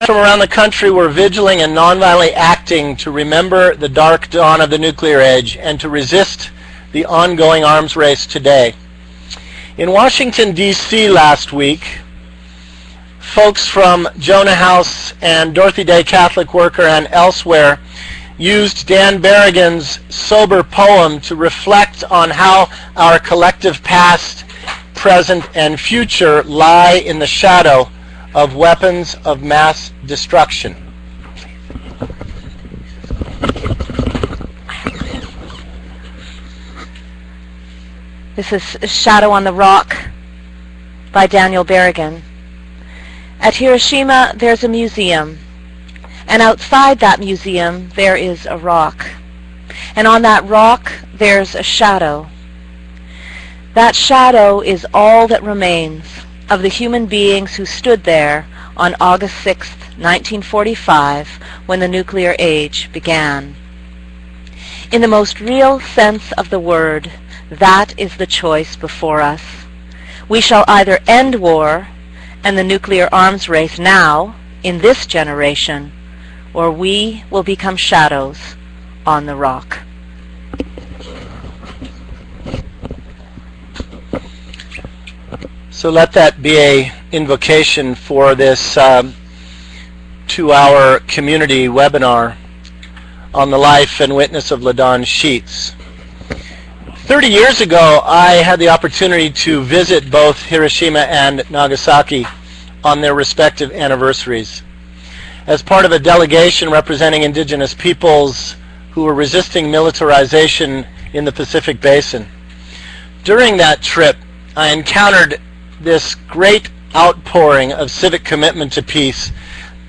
From around the country were vigiling and nonviolently acting to remember the dark dawn of the nuclear age and to resist the ongoing arms race today. In Washington, D.C. last week, folks from Jonah House and Dorothy Day Catholic Worker and elsewhere used Dan Berrigan's sober poem to reflect on how our collective past, present, and future lie in the shadow of weapons of mass destruction. This is Shadow on the Rock by Daniel Berrigan. At Hiroshima, there's a museum, and outside that museum, there is a rock. And on that rock, there's a shadow. That shadow is all that remains of the human beings who stood there on August 6, 1945, when the nuclear age began. In the most real sense of the word, that is the choice before us. We shall either end war and the nuclear arms race now, in this generation, or we will become shadows on the rock. So let that be an invocation for this 2-hour community webinar on the life and witness of Ladon Sheats. 30 years ago, I had the opportunity to visit both Hiroshima and Nagasaki on their respective anniversaries as part of a delegation representing indigenous peoples who were resisting militarization in the Pacific Basin. During that trip, I encountered this great outpouring of civic commitment to peace,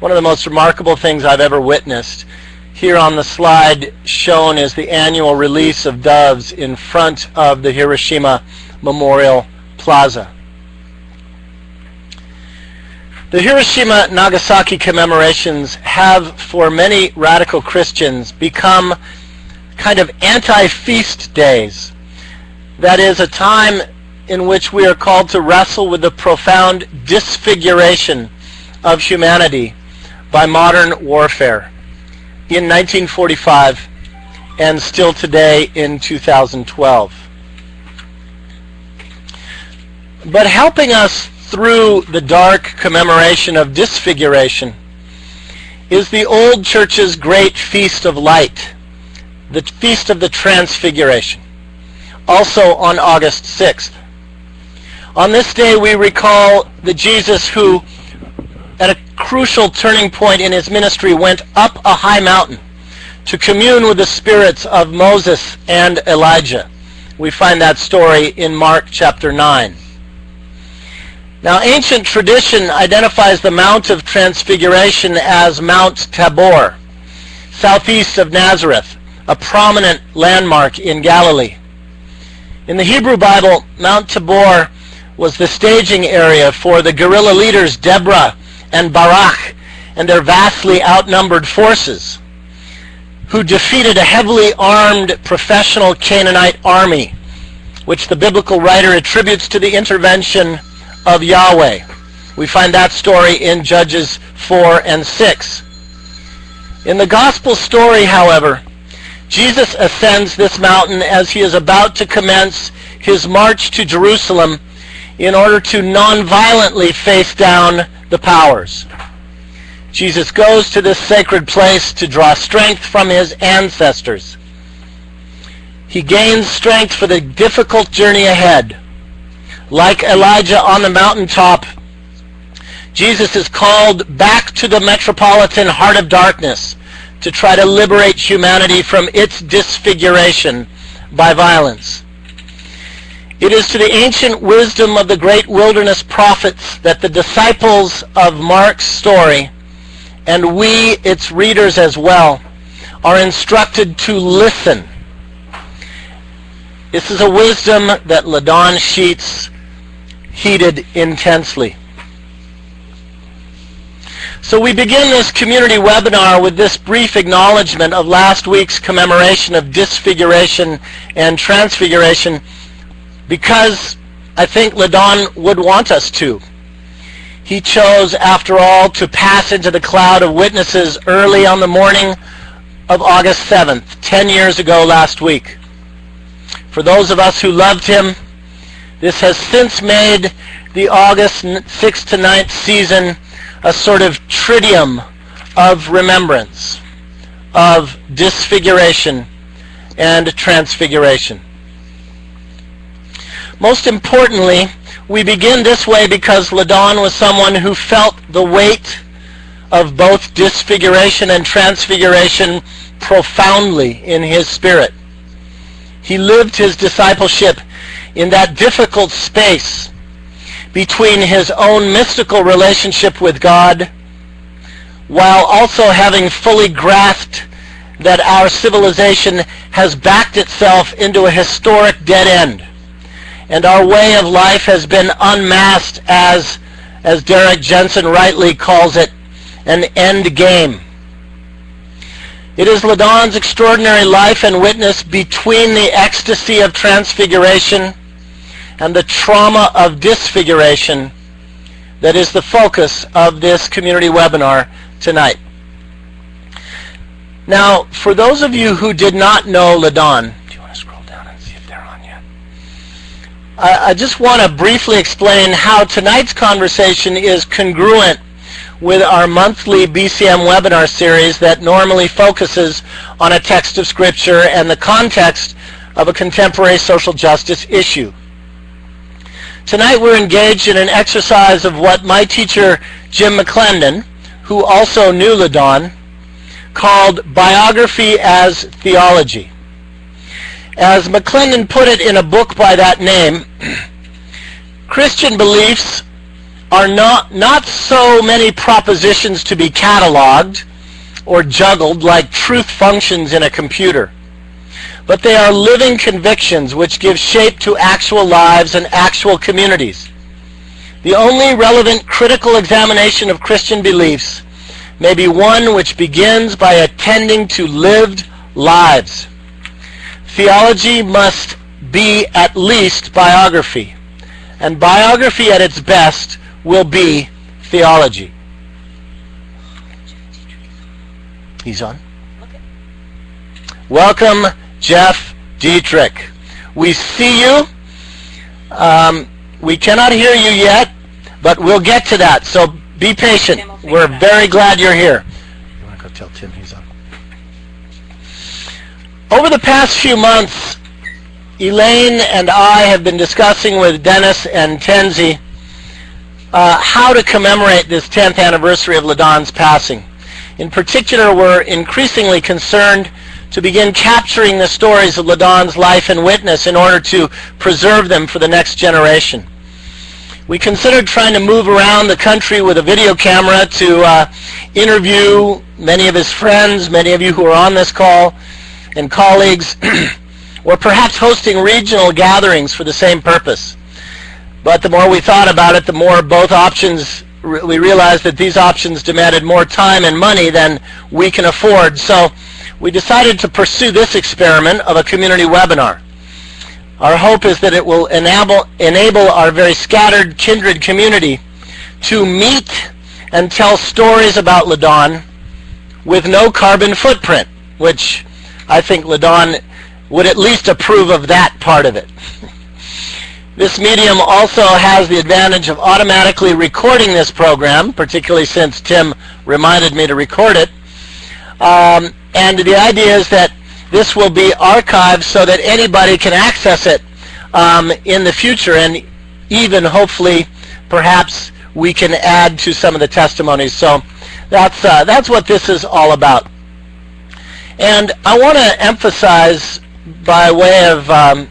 one of the most remarkable things I've ever witnessed. Here on the slide shown is the annual release of doves in front of the Hiroshima Memorial Plaza. The Hiroshima-Nagasaki commemorations have, for many radical Christians, become kind of anti-feast days. That is, a time in which we are called to wrestle with the profound disfiguration of humanity by modern warfare in 1945 and still today in 2012. But helping us through the dark commemoration of disfiguration is the old church's great feast of light, the Feast of the Transfiguration, also on August 6th. On this day, we recall the Jesus who, at a crucial turning point in his ministry, went up a high mountain to commune with the spirits of Moses and Elijah. We find that story in Mark chapter 9. Now, ancient tradition identifies the Mount of Transfiguration as Mount Tabor, southeast of Nazareth, a prominent landmark in Galilee. In the Hebrew Bible, Mount Tabor was the staging area for the guerrilla leaders Deborah and Barak and their vastly outnumbered forces, who defeated a heavily armed professional Canaanite army, which the biblical writer attributes to the intervention of Yahweh. We find that story in Judges 4 and 6. In the gospel story, however, Jesus ascends this mountain as he is about to commence his march to Jerusalem in order to non-violently face down the powers. Jesus goes to this sacred place to draw strength from his ancestors. He gains strength for the difficult journey ahead. Like Elijah on the mountaintop, Jesus is called back to the metropolitan heart of darkness to try to liberate humanity from its disfiguration by violence. It is to the ancient wisdom of the great wilderness prophets that the disciples of Mark's story, and we, its readers as well, are instructed to listen. This is a wisdom that Ladon Sheats heeded intensely. So we begin this community webinar with this brief acknowledgement of last week's commemoration of disfiguration and transfiguration, because I think Ladon would want us to. he chose, after all, to pass into the cloud of witnesses early on the morning of August 7th, 10 years ago last week. For those of us who loved him, this has since made the August 6th to 9th season a sort of triduum of remembrance, of disfiguration and transfiguration. Most importantly, we begin this way because Ladon was someone who felt the weight of both disfiguration and transfiguration profoundly in his spirit. He lived his discipleship in that difficult space between his own mystical relationship with God, while also having fully grasped that our civilization has backed itself into a historic dead end, and our way of life has been unmasked as Derek Jensen rightly calls it, an end game. It is Ladon's extraordinary life and witness between the ecstasy of transfiguration and the trauma of disfiguration that is the focus of this community webinar tonight. Now, for those of you who did not know Ladon, do you want to scroll down and see if they're on yet? I just want to briefly explain how tonight's conversation is congruent with our monthly BCM webinar series that normally focuses on a text of Scripture and the context of a contemporary social justice issue. Tonight we're engaged in an exercise of what my teacher Jim McClendon, who also knew Ladon, called biography as theology. As McClendon put it in a book by that name, Christian beliefs are not so many propositions to be cataloged or juggled like truth functions in a computer, but they are living convictions which give shape to actual lives and actual communities. The only relevant critical examination of Christian beliefs may be one which begins by attending to lived lives. Theology must be at least biography, and biography at its best will be theology. He's on. Welcome, Jeff Dietrich. We see you. We cannot hear you yet, but we'll get to that, so be patient. We're very glad you're here. You want to go tell Tim he's on? Over the past few months, Elaine and I have been discussing with Dennis and Tenzi how to commemorate this 10th anniversary of Ladon's passing. In particular, we're increasingly concerned to begin capturing the stories of Ladon's life and witness in order to preserve them for the next generation. We considered trying to move around the country with a video camera to interview many of his friends, many of you who are on this call, and colleagues, or perhaps hosting regional gatherings for the same purpose. But the more we thought about it, the more both options, we realized that these options demanded more time and money than we can afford. So we decided to pursue this experiment of a community webinar. Our hope is that it will enable our very scattered kindred community to meet and tell stories about Ladon with no carbon footprint, which I think Ladon would at least approve of that part of it. This medium also has the advantage of automatically recording this program, particularly since Tim reminded me to record it. And the idea is that this will be archived so that anybody can access it in the future, and even hopefully perhaps we can add to some of the testimonies. So that's what this is all about. And I want to emphasize by way of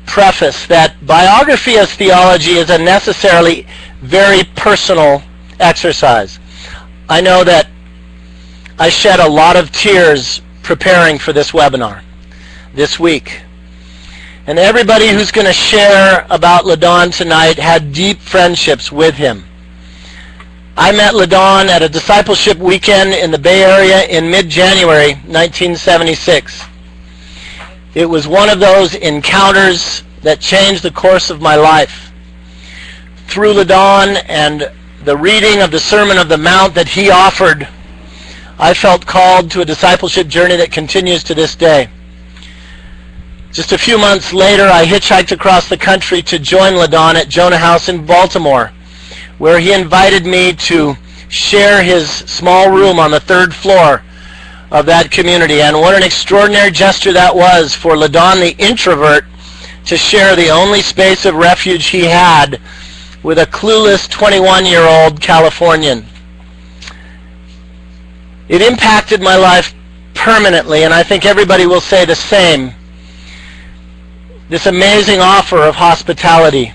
preface that biography as theology is a necessarily very personal exercise. I know that I shed a lot of tears preparing for this webinar this week. And everybody who's going to share about Ladon tonight had deep friendships with him. I met Ladon at a discipleship weekend in the Bay Area in mid-January 1976. It was one of those encounters that changed the course of my life. Through Ladon and the reading of the Sermon of the Mount that he offered, I felt called to a discipleship journey that continues to this day. Just a few months later, I hitchhiked across the country to join Ladon at Jonah House in Baltimore, where he invited me to share his small room on the 3rd floor of that community. And what an extraordinary gesture that was for Ladon, the introvert, to share the only space of refuge he had with a clueless 21-year-old Californian. It impacted my life permanently, and I think everybody will say the same. This amazing offer of hospitality.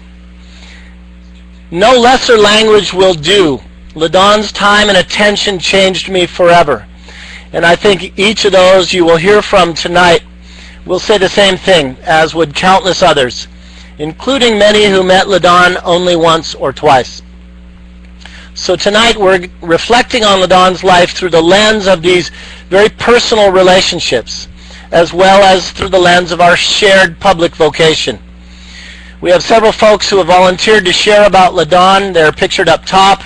No lesser language will do. Ladon's time and attention changed me forever. And I think each of those you will hear from tonight will say the same thing, as would countless others, including many who met Ladon only once or twice. So tonight we're reflecting on Ladon's life through the lens of these very personal relationships, as well as through the lens of our shared public vocation. We have several folks who have volunteered to share about Ladon. They're pictured up top,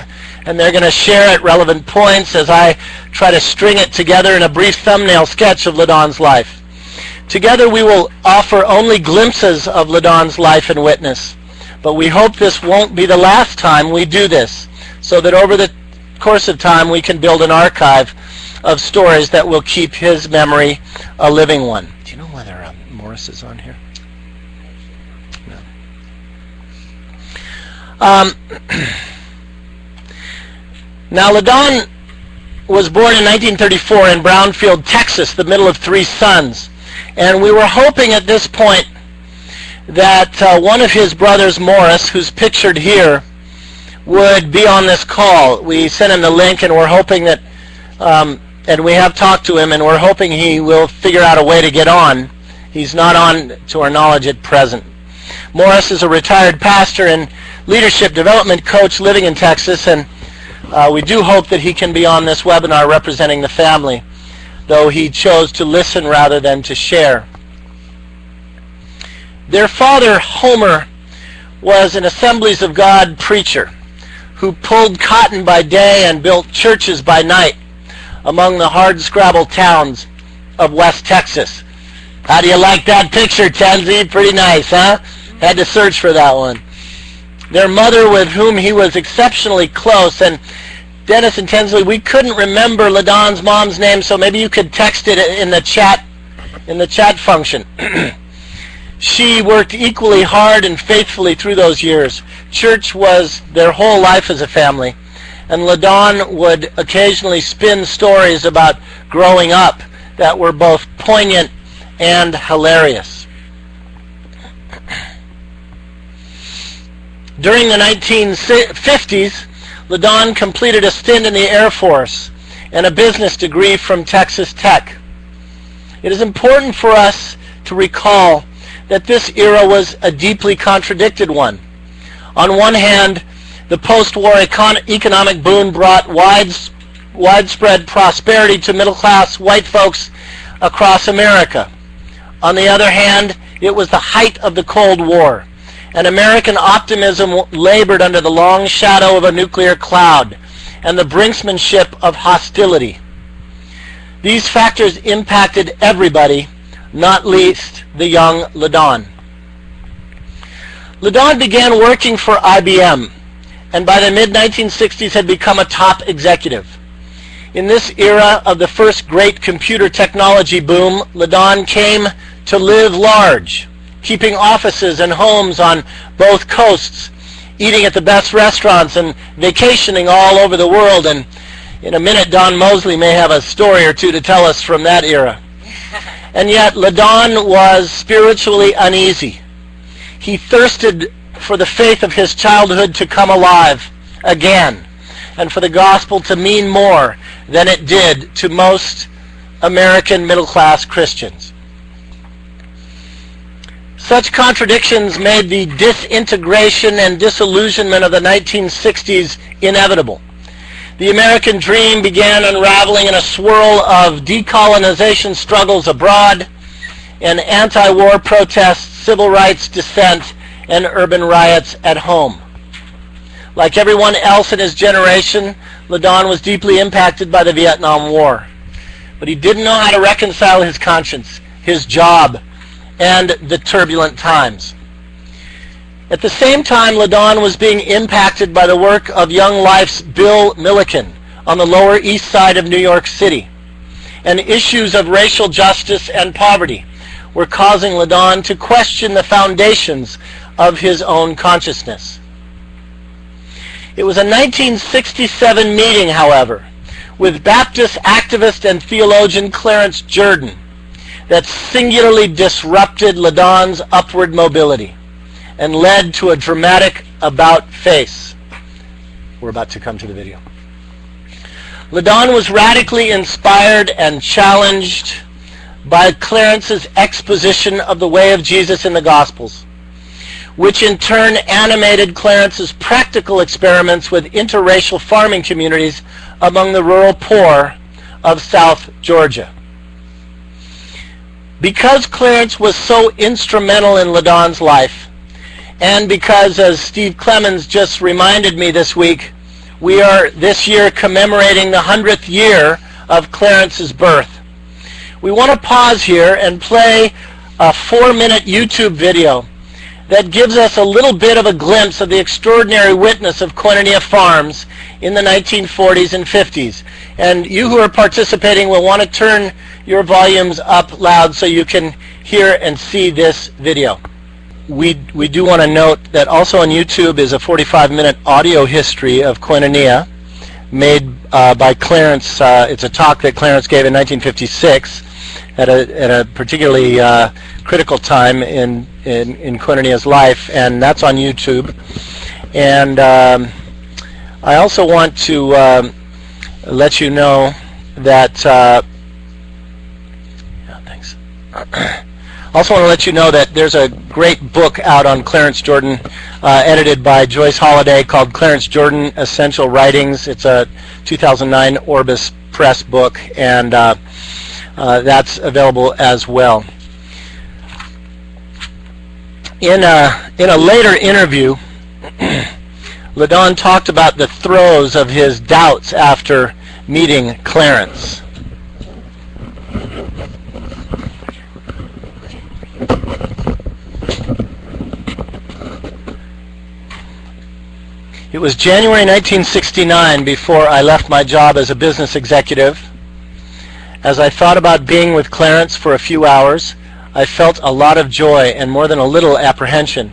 and they're going to share at relevant points as I try to string it together in a brief thumbnail sketch of Ladon's life. Together we will offer only glimpses of Ladon's life and witness, but we hope this won't be the last time we do this, so that over the course of time we can build an archive of stories that will keep his memory a living one. Do you know whether Morris is on here? No. Now, Ladon was born in 1934 in Brownfield, Texas, the middle of 3 sons. And we were hoping at this point that one of his brothers, Morris, who's pictured here, would be on this call. We sent him the link, and we're hoping that, and we have talked to him, and we're hoping he will figure out a way to get on. He's not on, to our knowledge, at present. Morris is a retired pastor and leadership development coach living in Texas, and we do hope that he can be on this webinar representing the family, though he chose to listen rather than to share. Their father, Homer, was an Assemblies of God preacher who pulled cotton by day and built churches by night among the hard-scrabble towns of West Texas. How do you like that picture, Tenzi? Pretty nice, huh? Had to search for that one. Their mother, with whom he was exceptionally close, and Dennis and Tensley, we couldn't remember Ladon's mom's name, so maybe you could text it in the chat function. She worked equally hard and faithfully through those years. Church was their whole life as a family, and Ladon would occasionally spin stories about growing up that were both poignant and hilarious. During the 1950s, Ladon completed a stint in the Air Force and a business degree from Texas Tech. It is important for us to recall that this era was a deeply contradicted one. On one hand, the post-war economic boom brought widespread prosperity to middle-class white folks across America. On the other hand, it was the height of the Cold War, and American optimism labored under the long shadow of a nuclear cloud and the brinksmanship of hostility. These factors impacted everybody, not least the young Ladon. Ladon began working for IBM, and by the mid-1960s had become a top executive. In this era of the first great computer technology boom, Ladon came to live large, keeping offices and homes on both coasts, eating at the best restaurants, and vacationing all over the world. And in a minute, Don Mosley may have a story or two to tell us from that era. And yet, Ladon was spiritually uneasy. He thirsted for the faith of his childhood to come alive again, and for the gospel to mean more than it did to most American middle-class Christians. Such contradictions made the disintegration and disillusionment of the 1960s inevitable. The American dream began unraveling in a swirl of decolonization struggles abroad and anti-war protests, civil rights dissent, and urban riots at home. Like everyone else in his generation, Ladon was deeply impacted by the Vietnam War. But he didn't know how to reconcile his conscience, his job, and the turbulent times. At the same time, Ladon was being impacted by the work of Young Life's Bill Milliken on the Lower East Side of New York City, and issues of racial justice and poverty were causing Ladon to question the foundations of his own consciousness. It was a 1967 meeting, however, with Baptist activist and theologian Clarence Jordan that singularly disrupted Ladon's upward mobility and led to a dramatic about-face. We're about to come to the video. Ladon was radically inspired and challenged by Clarence's exposition of the way of Jesus in the Gospels, which in turn animated Clarence's practical experiments with interracial farming communities among the rural poor of South Georgia. Because Clarence was so instrumental in Ladon's life, and because, as Steve Clemens just reminded me this week, we are this year commemorating the 100th year of Clarence's birth, we want to pause here and play a 4-minute YouTube video that gives us a little bit of a glimpse of the extraordinary witness of Koinonia Farms in the 1940s and 50s. And you who are participating will want to turn your volumes up loud so you can hear and see this video. We do want to note that also on YouTube is a 45-minute audio history of Koinonia made by Clarence. It's a talk that Clarence gave in 1956 at a particularly critical time in Koinonia's life, and that's on YouTube. And I also want to let you know that thanks. Also want to let you know that there's a great book out on Clarence Jordan, edited by Joyce Holliday, called Clarence Jordan Essential Writings. It's a 2009 Orbis Press book, and that's available as well. In a later interview, Ladon talked about the throes of his doubts after meeting Clarence. It was January 1969 before I left my job as a business executive. As I thought about being with Clarence for a few hours, I felt a lot of joy and more than a little apprehension.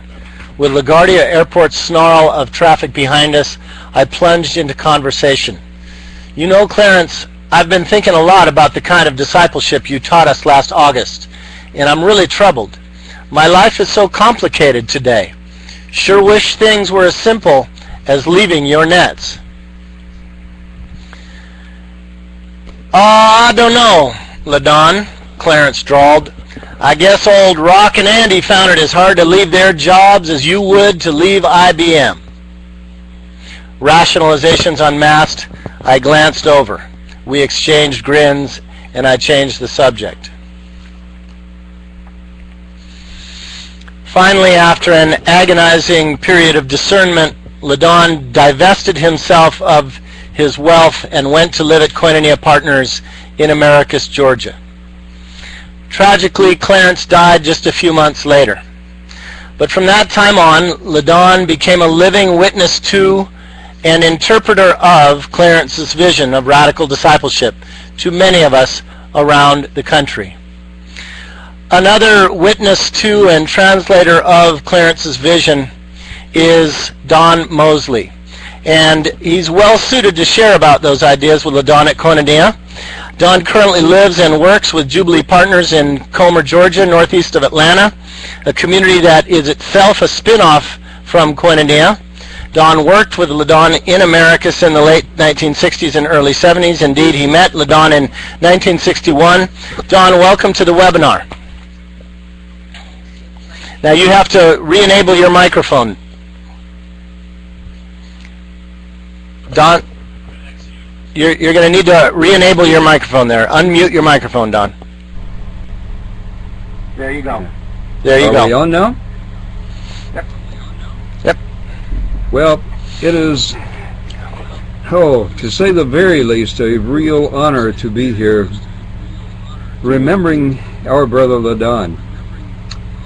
With LaGuardia Airport's snarl of traffic behind us, I plunged into conversation. You know, Clarence, I've been thinking a lot about the kind of discipleship you taught us last August, and I'm really troubled. My life is so complicated today. Sure wish things were as simple as leaving your nets. I don't know, Ladon, Clarence drawled. I guess old Rock and Andy found it as hard to leave their jobs as you would to leave IBM. Rationalizations unmasked, I glanced over. We exchanged grins, and I changed the subject. Finally, after an agonizing period of discernment, Ladon divested himself of his wealth and went to live at Koinonia Partners in Americus, Georgia. Tragically, Clarence died just a few months later. But from that time on, Ladon became a living witness to and interpreter of Clarence's vision of radical discipleship to many of us around the country. Another witness to and translator of Clarence's vision is Don Mosley. And he's well suited to share about those ideas with Ladon at Koinonia. Don currently lives and works with Jubilee Partners in Comer, Georgia, northeast of Atlanta, a community that is itself a spin-off from Koinonia. Don worked with Ladon in Americus in the late 1960s and early 70s. Indeed, he met Ladon in 1961. Don, welcome to the webinar. Now you have to re-enable your microphone. Don, you're going to need to re-enable your microphone there. Unmute your microphone, Don. There you go. There you go. Are we on now? Yep. Yep. Well, It is, to say the very least, a real honor to be here remembering our brother Ladon.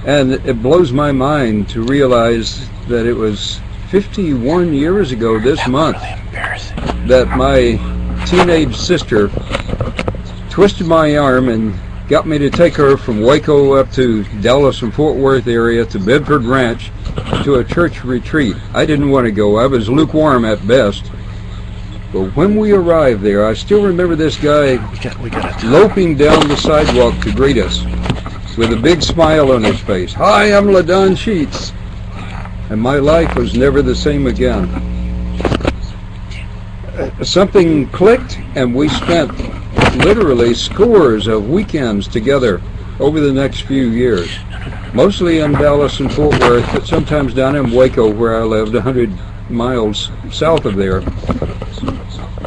And it blows my mind to realize that it was 51 years ago this month that my teenage sister twisted my arm and got me to take her from Waco up to Dallas and Fort Worth area to Bedford Ranch to a church retreat. I didn't want to go. I was lukewarm at best. But when we arrived there, I still remember this guy loping down the sidewalk to greet us with a big smile on his face. "Hi, I'm Ladon Sheats." And my life was never the same again. Something clicked, and we spent literally scores of weekends together over the next few years. Mostly in Dallas and Fort Worth, but sometimes down in Waco, where I lived 100 miles south of there.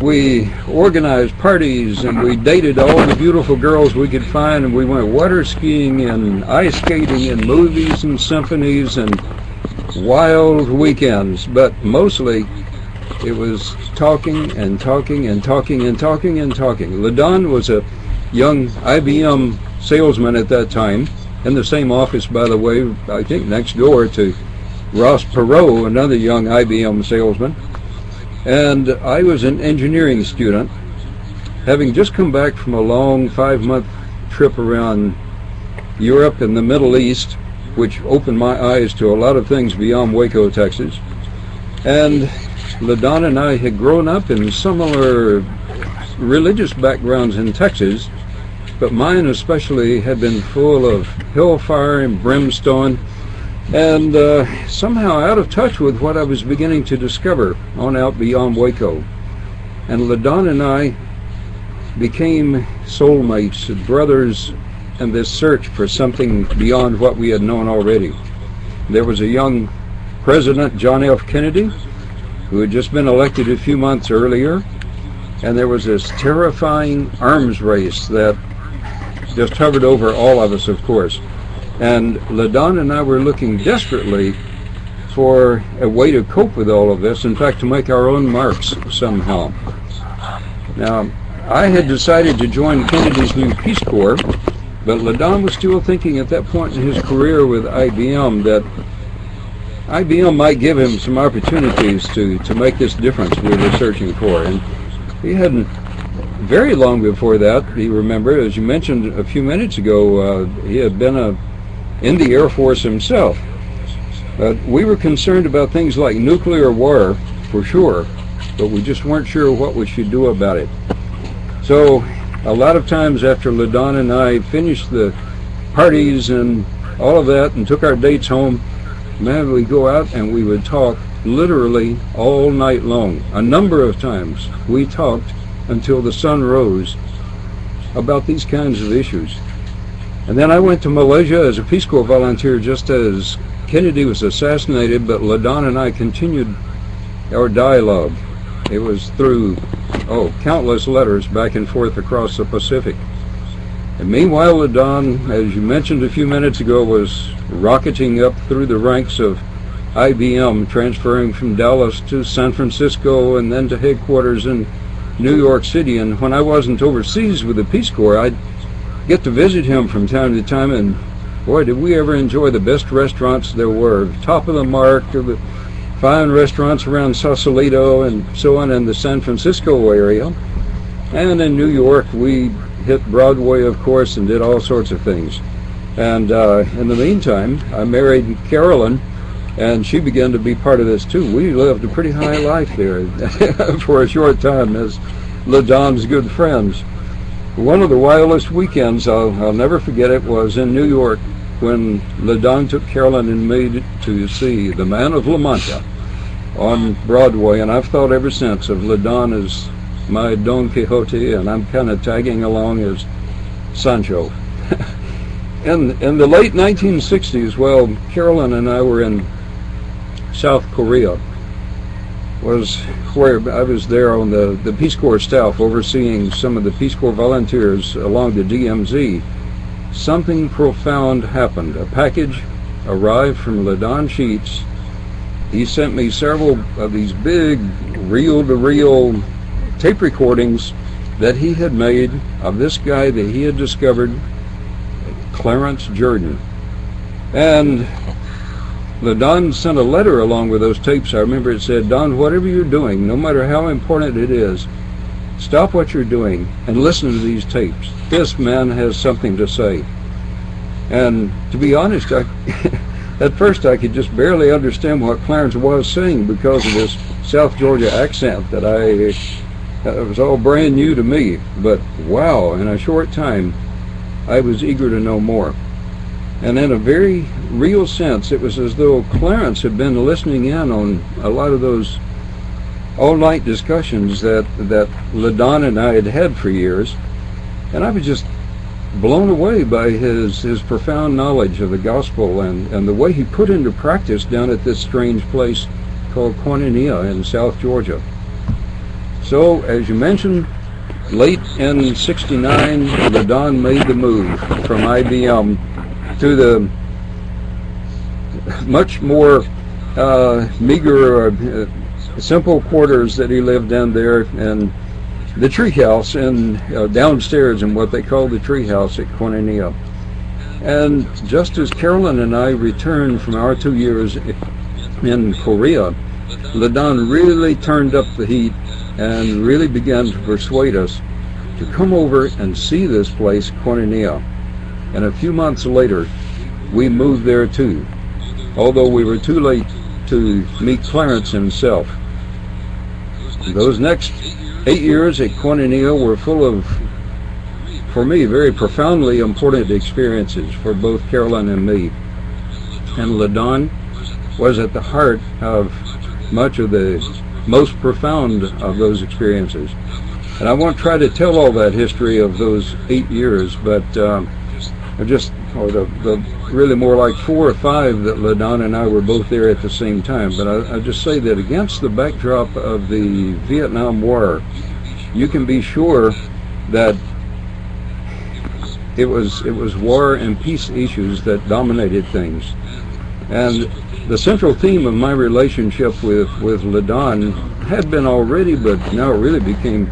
We organized parties, and we dated all the beautiful girls we could find, and we went water skiing and ice skating and movies and symphonies and wild weekends. But mostly it was talking and talking and talking and talking and talking. Ladon was a young IBM salesman at that time, in the same office, by the way, I think next door to Ross Perot, another young IBM salesman. And I was an engineering student, having just come back from a long 5-month trip around Europe and the Middle East, which opened my eyes to a lot of things beyond Waco, Texas. And Ladon and I had grown up in similar religious backgrounds in Texas, but mine especially had been full of hellfire and brimstone, and somehow out of touch with what I was beginning to discover on out beyond Waco. And Ladon and I became soulmates, brothers, in this search for something beyond what we had known already. There was a young President, John F. Kennedy, who had just been elected a few months earlier, and there was this terrifying arms race that just hovered over all of us, of course. And Ladon and I were looking desperately for a way to cope with all of this, in fact, to make our own marks somehow. Now, I had decided to join Kennedy's new Peace Corps, but Ladon was still thinking at that point in his career with IBM that IBM might give him some opportunities to make this difference we were searching for. And he hadn't, very long before that, you remember, as you mentioned a few minutes ago, he had been in the Air Force himself. But we were concerned about things like nuclear war, for sure, but we just weren't sure what we should do about it. So a lot of times after Ladon and I finished the parties and all of that and took our dates home, man, we'd go out and we would talk literally all night long. A number of times we talked until the sun rose about these kinds of issues. And then I went to Malaysia as a Peace Corps volunteer just as Kennedy was assassinated, but Ladon and I continued our dialogue. It was through, countless letters back and forth across the Pacific. And meanwhile, Ladon, as you mentioned a few minutes ago, was rocketing up through the ranks of IBM, transferring from Dallas to San Francisco and then to headquarters in New York City. And when I wasn't overseas with the Peace Corps, I'd get to visit him from time to time, and boy, did we ever enjoy the best restaurants there were. Top of the mark of the fine restaurants around Sausalito and so on in the San Francisco area. And in New York, we hit Broadway, of course, and did all sorts of things. And in the meantime, I married Carolyn, and she began to be part of this too. We lived a pretty high life there for a short time as Ladon's good friends. One of the wildest weekends, I'll never forget it, was in New York when Ladon took Carolyn and me to see The Man of La Mancha on Broadway, and I've thought ever since of Ladon as my Don Quixote, and I'm kind of tagging along as Sancho. In the late 1960s, well, Carolyn and I were in South Korea, was where I was there on the Peace Corps staff overseeing some of the Peace Corps volunteers along the DMZ. Something profound happened. A package arrived from Ladon Sheats he sent me several of these big reel-to-reel tape recordings that he had made of this guy that he had discovered, Clarence Jordan. And Ladon sent a letter along with those tapes. I remember it said, "Don, whatever you're doing, no matter how important it is, stop what you're doing and listen to these tapes. This man has something to say." And to be honest, at first I could just barely understand what Clarence was saying because of his South Georgia accent that it was all brand new to me. But wow, in a short time, I was eager to know more. And in a very real sense, it was as though Clarence had been listening in on a lot of those all-night discussions that Ladon and I had had for years. And I was just blown away by his profound knowledge of the gospel and the way he put into practice down at this strange place called Koinonia in South Georgia. So, as you mentioned, late in '69, Ladon made the move from IBM to the much more meager, simple quarters that he lived in there, and the treehouse and downstairs in what they call the treehouse at Koinonia. And just as Carolyn and I returned from our 2 years in Korea, Ladon really turned up the heat and really began to persuade us to come over and see this place, Koinonia. And a few months later, we moved there too, although we were too late to meet Clarence himself. Those next 8 years at Koinonia were full of, for me, very profoundly important experiences for both Carolyn and me. And Ladon was at the heart of much of the most profound of those experiences. And I won't try to tell all that history of those 8 years, but the really more like 4 or 5 that Ladon and I were both there at the same time. But I just say that against the backdrop of the Vietnam War, you can be sure that it was war and peace issues that dominated things. And the central theme of my relationship with Ladon had been already, but now it really became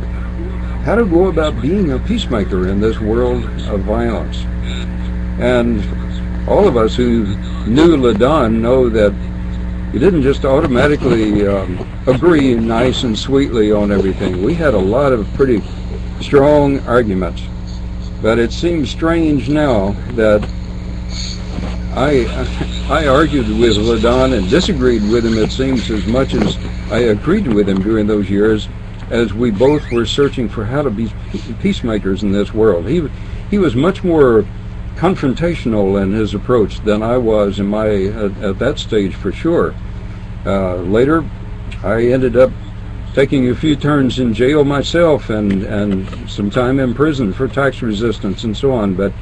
how to go about being a peacemaker in this world of violence. And all of us who knew Ladon know that he didn't just automatically agree nice and sweetly on everything. We had a lot of pretty strong arguments. But it seems strange now that I argued with Ladon and disagreed with him, it seems, as much as I agreed with him during those years, as we both were searching for how to be peacemakers in this world. He was much more confrontational in his approach than I was in at that stage, for sure. Later, I ended up taking a few turns in jail myself and some time in prison for tax resistance and so on. But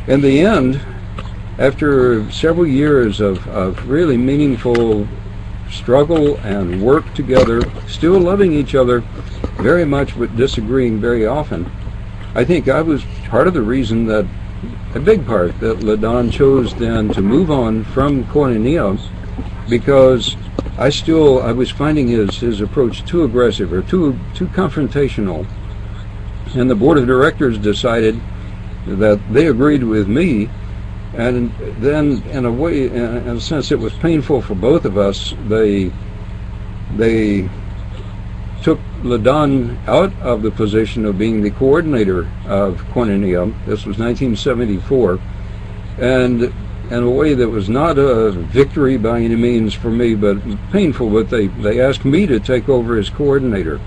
in the end, after several years of really meaningful struggle and work together, still loving each other very much but disagreeing very often, I think I was part of the reason a big part that Ladon chose then to move on from Koinonia, because I was finding his approach too aggressive or too confrontational. And the board of directors decided that they agreed with me, and then in a sense it was painful for both of us. They took Ladon out of the position of being the coordinator of Koinonia. This was 1974, and in a way that was not a victory by any means for me, but painful. But they asked me to take over as coordinator.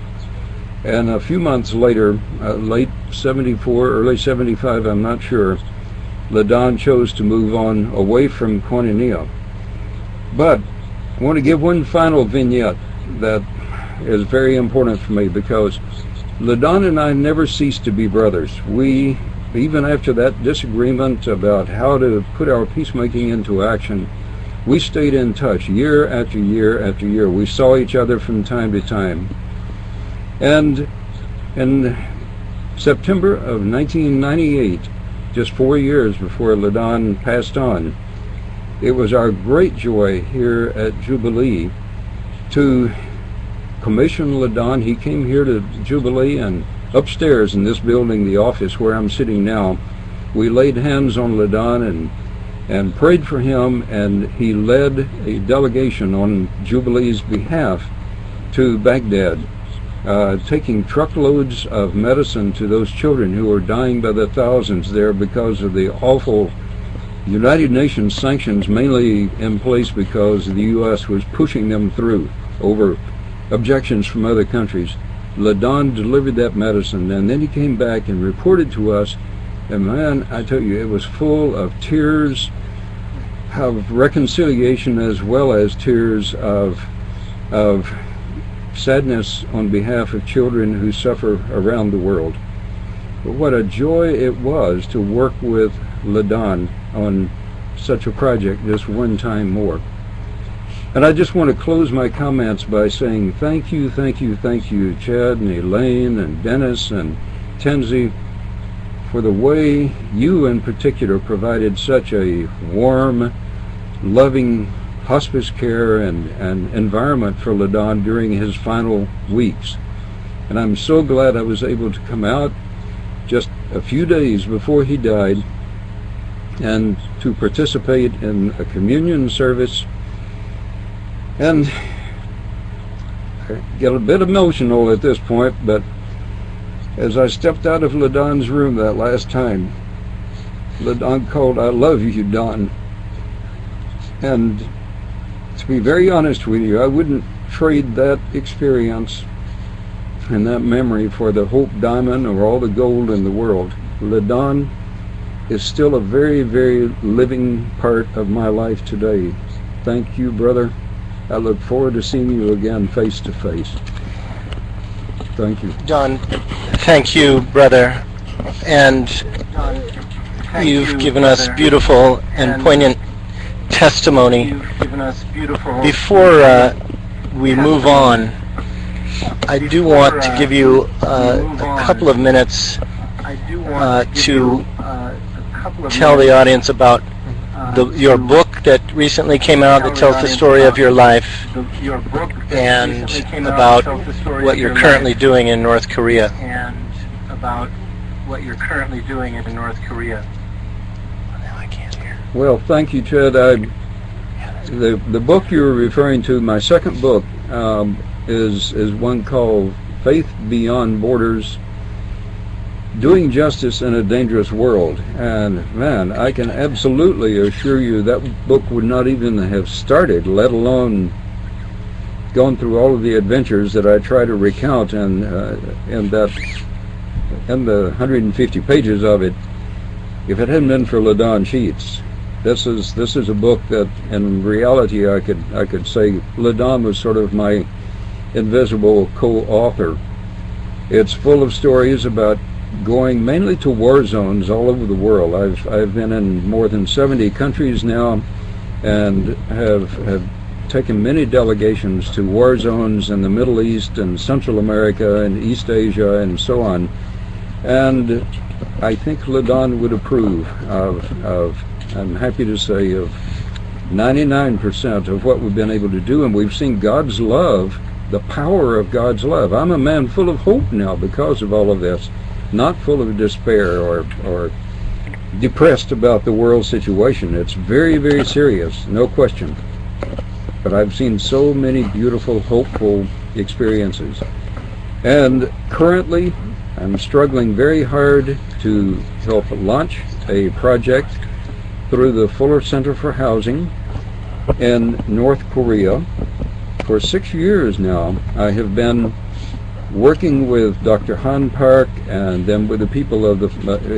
And a few months later, late 74, early 75, I'm not sure, Ladon chose to move on away from Koinonia. But I want to give one final vignette that is very important for me, because Ladon and I never ceased to be brothers. We, even after that disagreement about how to put our peacemaking into action, we stayed in touch year after year after year. We saw each other from time to time. And in September of 1998, just 4 years before Ladon passed on, it was our great joy here at Jubilee to commission Ladon. He came here to Jubilee, and upstairs in this building, the office where I'm sitting now, we laid hands on Ladon and prayed for him, and he led a delegation on Jubilee's behalf to Baghdad, taking truckloads of medicine to those children who were dying by the thousands there because of the awful United Nations sanctions, mainly in place because the U.S. was pushing them through over objections from other countries. Ladon delivered that medicine, and then he came back and reported to us, and man, I tell you, it was full of tears of reconciliation as well as tears of sadness on behalf of children who suffer around the world. But what a joy it was to work with Ladon on such a project just one time more. And I just want to close my comments by saying thank you, thank you, thank you, Chad and Elaine and Dennis and Tenzi, for the way you in particular provided such a warm, loving hospice care and environment for Ladon during his final weeks. And I'm so glad I was able to come out just a few days before he died and to participate in a communion service. And I get a bit emotional at this point, but as I stepped out of Ladon's room that last time, Ladon called, "I love you, Don." And to be very honest with you, I wouldn't trade that experience and that memory for the Hope Diamond or all the gold in the world. Ladon is still a very, very living part of my life today. Thank you, brother. I look forward to seeing you again face to face. Thank you. Don, thank you, brother. And you've given us beautiful and poignant testimony. Before we move on, I do want to give you a couple of minutes to tell the audience about your book that recently came out that tells the story of your life, and about what you're currently doing in North Korea. Well, thank you, Ted. The book you were referring to, my second book, is one called Faith Beyond Borders, Doing Justice in a Dangerous World. And man, I can absolutely assure you that book would not even have started, let alone gone through all of the adventures that I try to recount in the 150 pages of it, if it hadn't been for Ladon Sheats. This is a book that, in reality, I could say Ladon was sort of my invisible co-author. It's full of stories about going mainly to war zones all over the world. I've been in more than 70 countries now, and have taken many delegations to war zones in the Middle East and Central America and East Asia and so on. And I think Ladon would approve of I'm happy to say, of 99% of what we've been able to do, and we've seen God's love, the power of God's love. I'm a man full of hope now because of all of this, not full of despair or depressed about the world situation. It's very, very serious, no question. But I've seen so many beautiful, hopeful experiences. And currently, I'm struggling very hard to help launch a project through the Fuller Center for Housing in North Korea. For 6 years now, I have been working with Dr. Han Park and then with the people of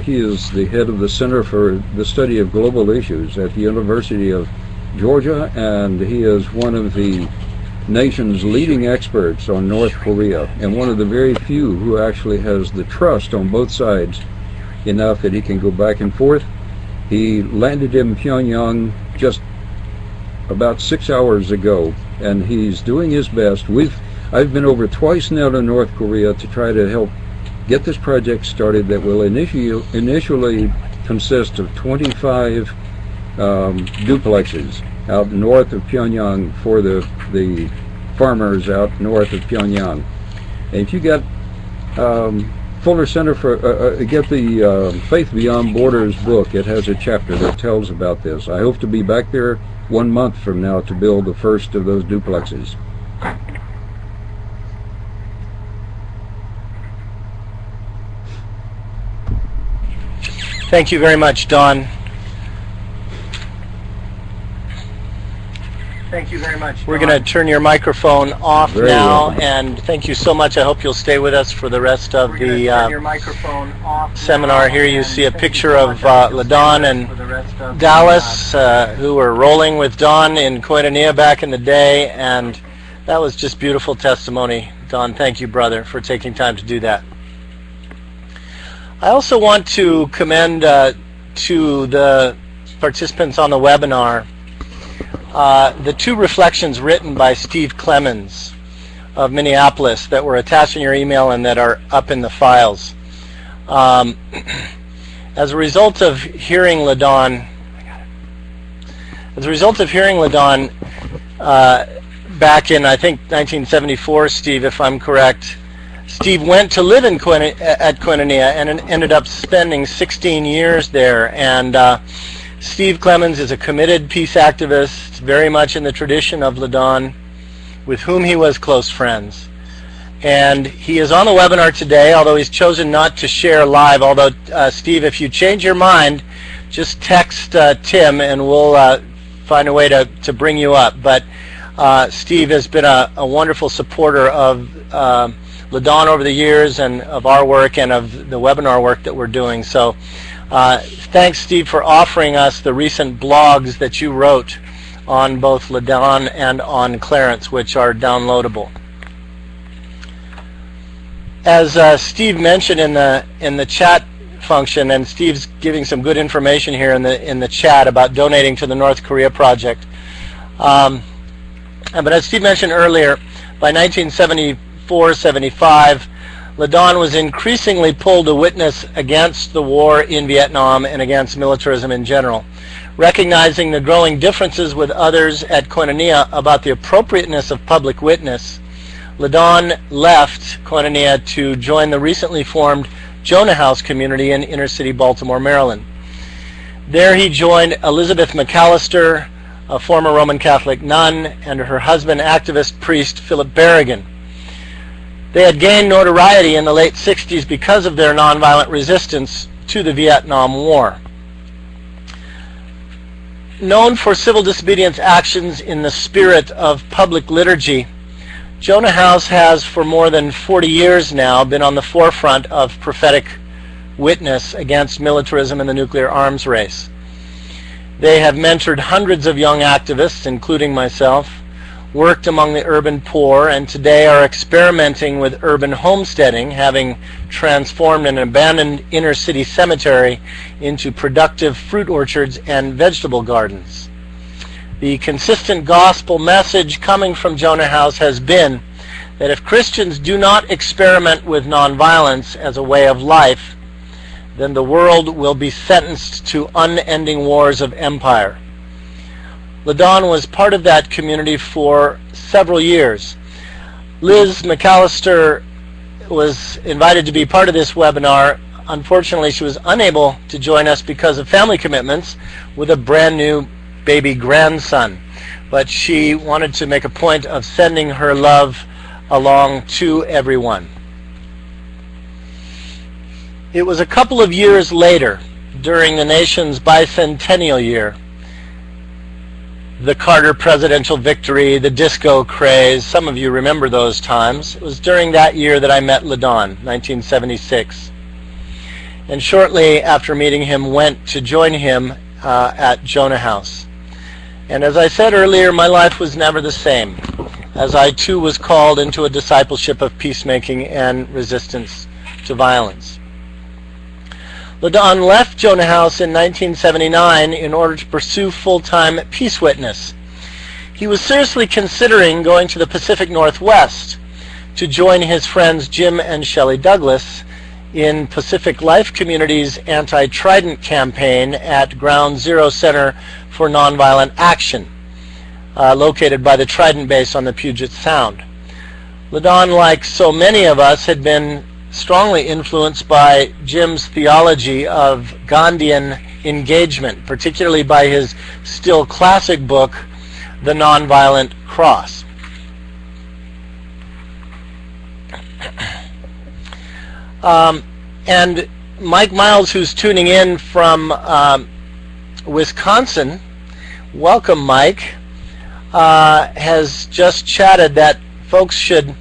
he is the head of the Center for the Study of Global Issues at the University of Georgia, and he is one of the nation's leading experts on North Korea, and one of the very few who actually has the trust on both sides enough that he can go back and forth. He landed in Pyongyang just about 6 hours ago, and he's doing his best. I've been over twice now to North Korea to try to help get this project started that will initially consist of 25 duplexes out north of Pyongyang for the farmers out north of Pyongyang. And if you get Fuller Center for get the Faith Beyond Borders book, it has a chapter that tells about this. I hope to be back there 1 month from now to build the first of those duplexes. Thank you very much, Don. Thank you very much. We're going to turn your microphone off now, and thank you so much. I hope you'll stay with us for the rest of the seminar. Here you see a picture of Ladon and Dallas, who were rolling with Don in Koinonia back in the day, and that was just beautiful testimony. Don, thank you, brother, for taking time to do that. I also want to commend to the participants on the webinar the 2 reflections written by Steve Clemens of Minneapolis that were attached in your email and that are up in the files. As a result of hearing Ladon, back in, I think, 1974, Steve, if I'm correct, Steve went to live in at Koinonia and ended up spending 16 years there. And Steve Clemens is a committed peace activist, very much in the tradition of Ladon, with whom he was close friends. And he is on the webinar today, although he's chosen not to share live. Although, Steve, if you change your mind, just text Tim and we'll find a way to bring you up. But Steve has been a wonderful supporter of Ladon over the years and of our work and of the webinar work that we're doing. So thanks, Steve, for offering us the recent blogs that you wrote on both Ladon and on Clarence, which are downloadable. As Steve mentioned in the chat function, and Steve's giving some good information here in the chat about donating to the North Korea project. But as Steve mentioned earlier, by 1974-75, Ladon was increasingly pulled to witness against the war in Vietnam and against militarism in general. Recognizing the growing differences with others at Koinonia about the appropriateness of public witness, Ladon left Koinonia to join the recently formed Jonah House community in inner-city Baltimore, Maryland. There he joined Elizabeth McAllister, a former Roman Catholic nun, and her husband, activist priest Philip Berrigan. They had gained notoriety in the late 60s because of their nonviolent resistance to the Vietnam War. Known for civil disobedience actions in the spirit of public liturgy, Jonah House has for more than 40 years now been on the forefront of prophetic witness against militarism and the nuclear arms race. They have mentored hundreds of young activists, including myself, worked among the urban poor, and today are experimenting with urban homesteading, having transformed an abandoned inner-city cemetery into productive fruit orchards and vegetable gardens. The consistent gospel message coming from Jonah House has been that if Christians do not experiment with nonviolence as a way of life, then the world will be sentenced to unending wars of empire. Ladon was part of that community for several years. Liz McAllister was invited to be part of this webinar. Unfortunately, she was unable to join us because of family commitments with a brand new baby grandson. But she wanted to make a point of sending her love along to everyone. It was a couple of years later, during the nation's bicentennial year, the Carter presidential victory, the disco craze, some of you remember those times. It was during that year that I met Ladon, 1976. And shortly after meeting him, went to join him at Jonah House. And as I said earlier, my life was never the same, as I too was called into a discipleship of peacemaking and resistance to violence. Ladon left Jonah House in 1979 in order to pursue full-time peace witness. He was seriously considering going to the Pacific Northwest to join his friends Jim and Shelley Douglas in Pacific Life Community's anti-Trident campaign at Ground Zero Center for Nonviolent Action, located by the Trident base on the Puget Sound. Ladon, like so many of us, had been strongly influenced by Jim's theology of Gandhian engagement, particularly by his still classic book, The Nonviolent Cross. And Mike Miles, who's tuning in from Wisconsin, welcome, Mike, has just chatted that folks should,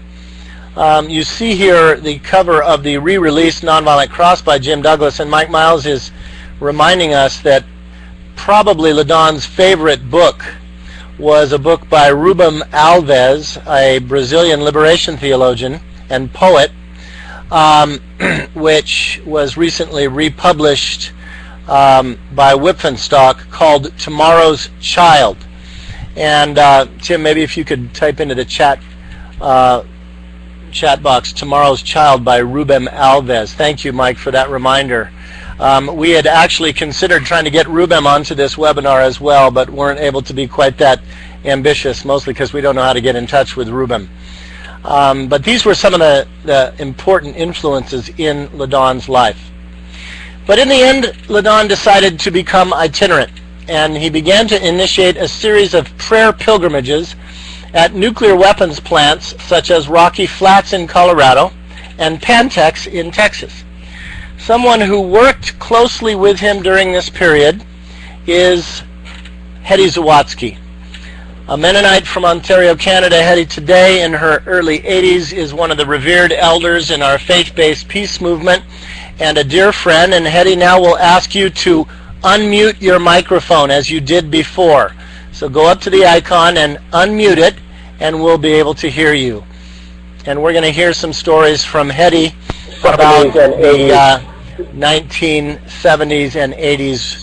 you see here the cover of the re-released Nonviolent Cross by Jim Douglas, and Mike Miles is reminding us that probably Ladon's favorite book was a book by Rubem Alves, a Brazilian liberation theologian and poet, which was recently republished by Whipfenstock, called Tomorrow's Child. And Tim, maybe if you could type into the chat box, Tomorrow's Child by Rubem Alves. Thank you, Mike, for that reminder. We had actually considered trying to get Rubem onto this webinar as well, but weren't able to be quite that ambitious, mostly because we don't know how to get in touch with Rubem. But these were some of the important influences in Ladon's life. But in the end, Ladon decided to become itinerant, and he began to initiate a series of prayer pilgrimages at nuclear weapons plants such as Rocky Flats in Colorado and Pantex in Texas. Someone who worked closely with him during this period is Hetty Zawatsky. A Mennonite from Ontario, Canada. Hetty, today in her early 80s, is one of the revered elders in our faith-based peace movement and a dear friend. And Hetty, now will ask you to unmute your microphone as you did before. So go up to the icon and unmute it, and we'll be able to hear you. And we're going to hear some stories from Hetty about the 1970s and 80s.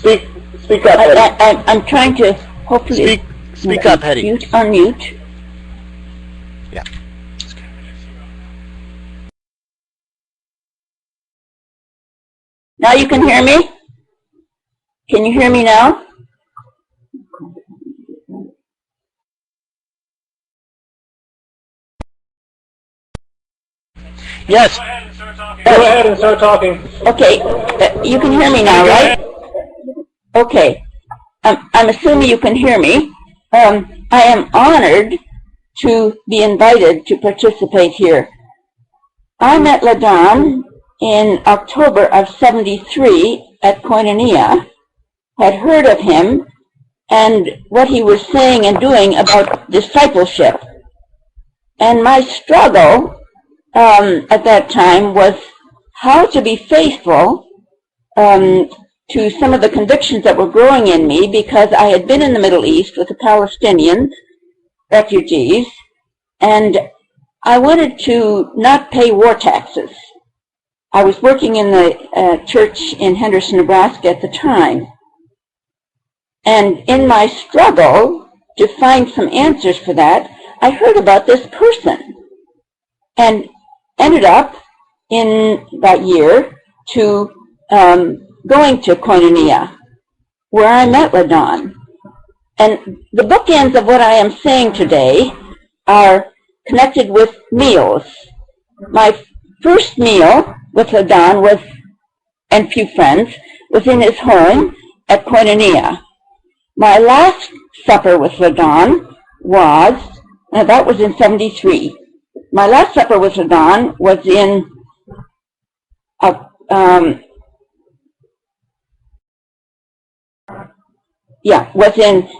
Speak up, Hetty. I'm trying to hopefully... Speak up, Hetty. Unmute. Yeah. Now you can hear me? Can you hear me now? Yes. Go ahead and start talking. Okay. You can hear me now, right? Okay. I'm assuming you can hear me. I am honored to be invited to participate here. I met Ladon in October of '73 at Koinonia, had heard of him and what he was saying and doing about discipleship. And my struggle at that time was how to be faithful to some of the convictions that were growing in me, because I had been in the Middle East with the Palestinians, refugees, and I wanted to not pay war taxes. I was working in the church in Henderson, Nebraska at the time. And in my struggle to find some answers for that, I heard about this person and ended up in that year to going to Koinonia, where I met Ladon. And the bookends of what I am saying today are connected with meals. My first meal with Ladon was, and a few friends, was in his home at Koinonia. My last supper with Ladon was, now that was in '73. My last supper with Ladon was in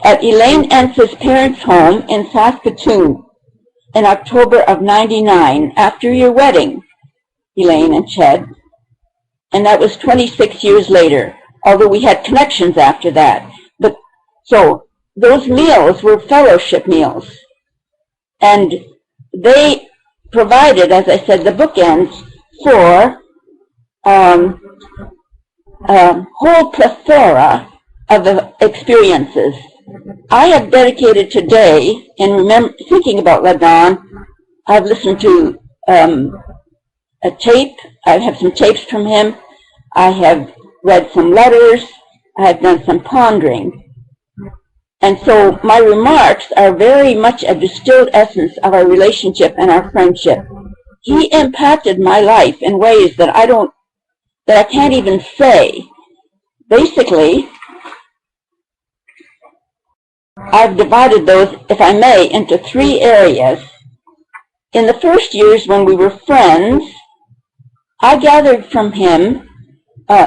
at Elaine Ence's parents' home in Saskatoon in October of '99, after your wedding, Elaine and Ched. And that was 26 years later, although we had connections after that. But so those meals were fellowship meals. And they provided, as I said, the bookends for a whole plethora of the experiences. I have dedicated today, in thinking about Ladon, I've listened to a tape. I have some tapes from him. I have read some letters. I have done some pondering. And so my remarks are very much a distilled essence of our relationship and our friendship. He impacted my life in ways that I can't even say. Basically, I've divided those, if I may, into 3 areas. In the first years when we were friends, I gathered from him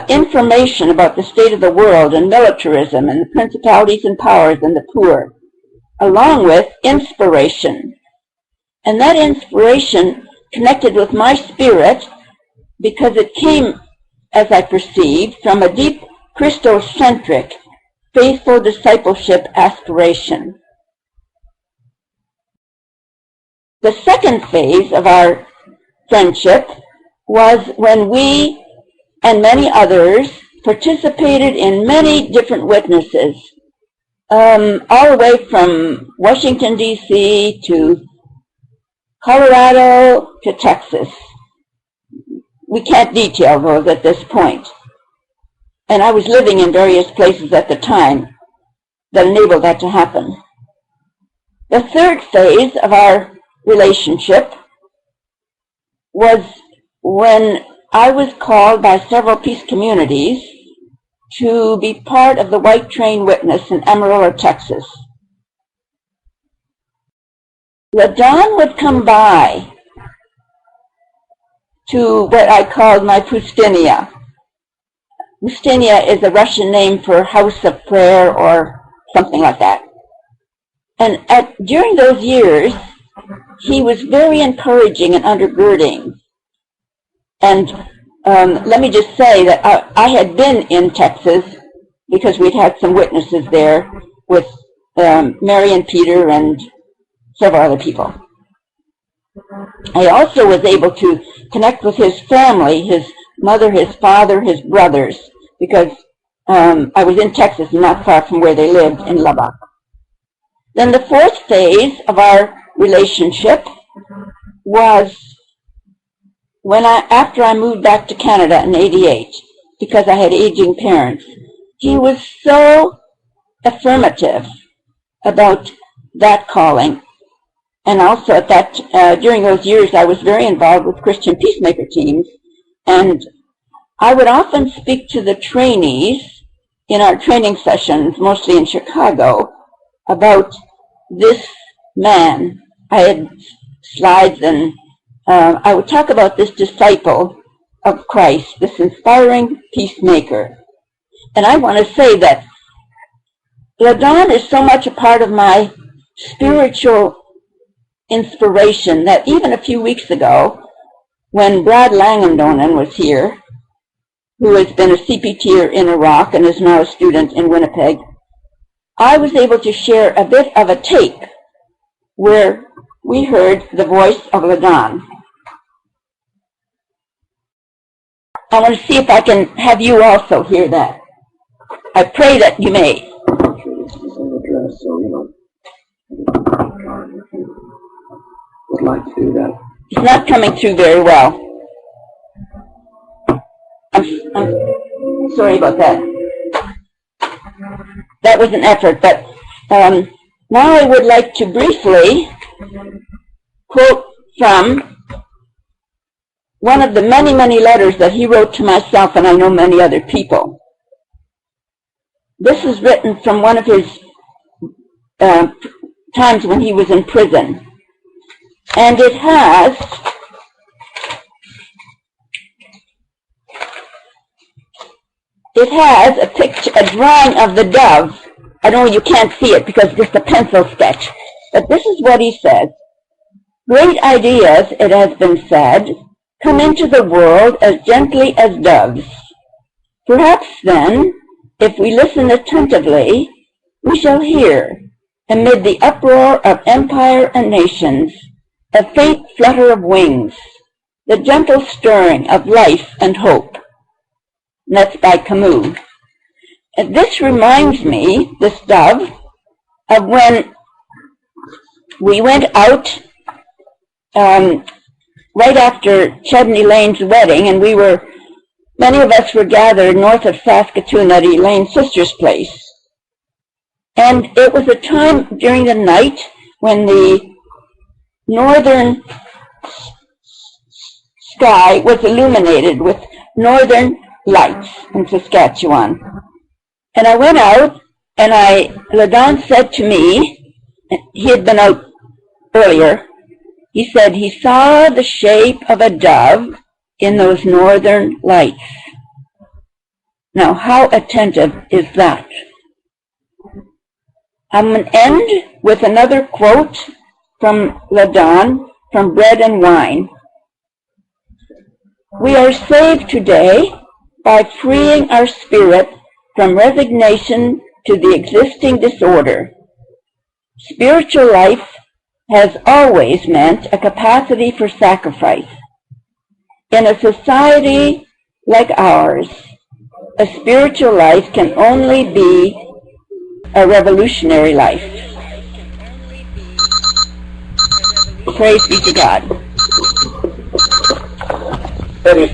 information about the state of the world and militarism and the principalities and powers and the poor, along with inspiration. And that inspiration connected with my spirit because it came, as I perceived, from a deep Christocentric, faithful discipleship aspiration. The second phase of our friendship was when we and many others participated in many different witnesses, all the way from Washington, D.C. to Colorado to Texas. We can't detail those at this point. And I was living in various places at the time that enabled that to happen. The third phase of our relationship was when I was called by several peace communities to be part of the White Train Witness in Amarillo, Texas. Ladon would come by to what I called my pustinia. Pustinia is a Russian name for house of prayer or something like that. And during those years, he was very encouraging and undergirding. And let me just say that I had been in Texas because we'd had some witnesses there with Mary and Peter and several other people. I also was able to connect with his family, his mother, his father, his brothers, because I was in Texas, not far from where they lived in Lubbock. Then the fourth phase of our relationship was when after I moved back to Canada in '88, because I had aging parents. He was so affirmative about that calling. And also at that, during those years, I was very involved with Christian peacemaker teams. And I would often speak to the trainees in our training sessions, mostly in Chicago, about this man. I had slides and I would talk about this disciple of Christ, this inspiring peacemaker. And I want to say that Ladon is so much a part of my spiritual inspiration that even a few weeks ago, when Brad Langendonen was here, who has been a CPTer in Iraq and is now a student in Winnipeg, I was able to share a bit of a tape where we heard the voice of Ladon. I want to see if I can have you also hear that. I pray that you may. Would like to do that. It's not coming through very well. I'm sorry about that. That was an effort, but now I would like to briefly quote from one of the many, many letters that he wrote to myself and I know many other people. This is written from one of his times when he was in prison. And it has a picture, a drawing of the dove. I know you can't see it because it's just a pencil sketch. But this is what he says. Great ideas, it has been said, come into the world as gently as doves. Perhaps then, if we listen attentively, we shall hear, amid the uproar of empire and nations, a faint flutter of wings, the gentle stirring of life and hope. And that's by Camus. And this reminds me, this dove, of when we went out right after Chudney Lane's wedding, and many of us were gathered north of Saskatoon at Elaine's sister's place. And it was a time during the night when the northern sky was illuminated with northern lights in Saskatchewan. And I went out, and Ladon said to me, he had been out earlier, he said he saw the shape of a dove in those northern lights. Now, how attentive is that? I'm going to end with another quote from Ladon from Bread and Wine. We are saved today by freeing our spirit from resignation to the existing disorder. Spiritual life has always meant a capacity for sacrifice. In a society like ours, a spiritual life can only be a revolutionary life. Praise be to God. Eddie,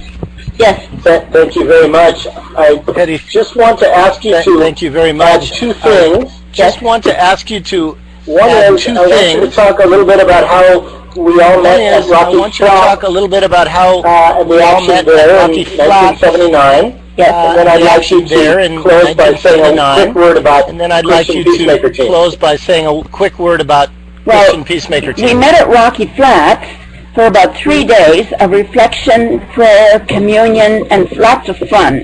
yes. Thank you very much. I just want to ask you to thank you very much. add two things. Just want to ask you to One is, I want you to talk a little bit about how we all met at Rocky I want you to talk a little bit about how we all met there in 1979. Yes. And then I'd like you to close by saying a quick word about and then I'd like you to close by saying a quick word about Christian Peacemaker Team. We met at Rocky Flats for about 3 days of reflection, prayer, communion, and lots of fun.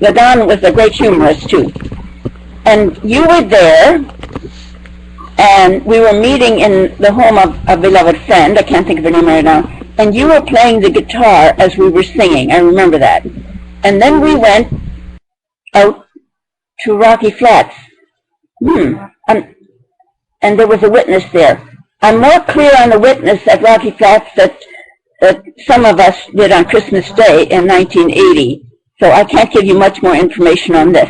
Ladon was a great humorist, too. And you were there, and we were meeting in the home of a beloved friend, I can't think of her name right now, and you were playing the guitar as we were singing, I remember that. And then we went out to Rocky Flats. And there was a witness there. I'm more clear on the witness at Rocky Flats that some of us did on Christmas Day in 1980, so I can't give you much more information on this.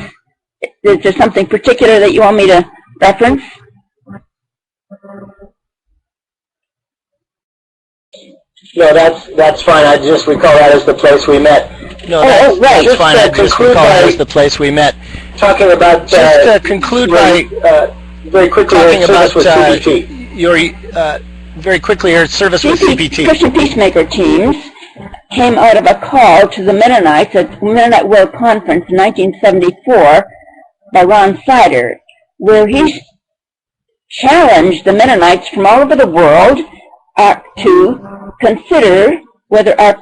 Is there something particular that you want me to reference? No, that's fine. I just recall that as the place we met. No, that's fine. I just recall that as the place we met. Talking about just conclude by very quickly talking about with CPT. Your very quickly your service with CPT. Christian Peacemaker Teams came out of a call to the Mennonites at Mennonite World Conference in 1974 by Ron Sider, where he challenged the Mennonites from all over the world to consider whether in our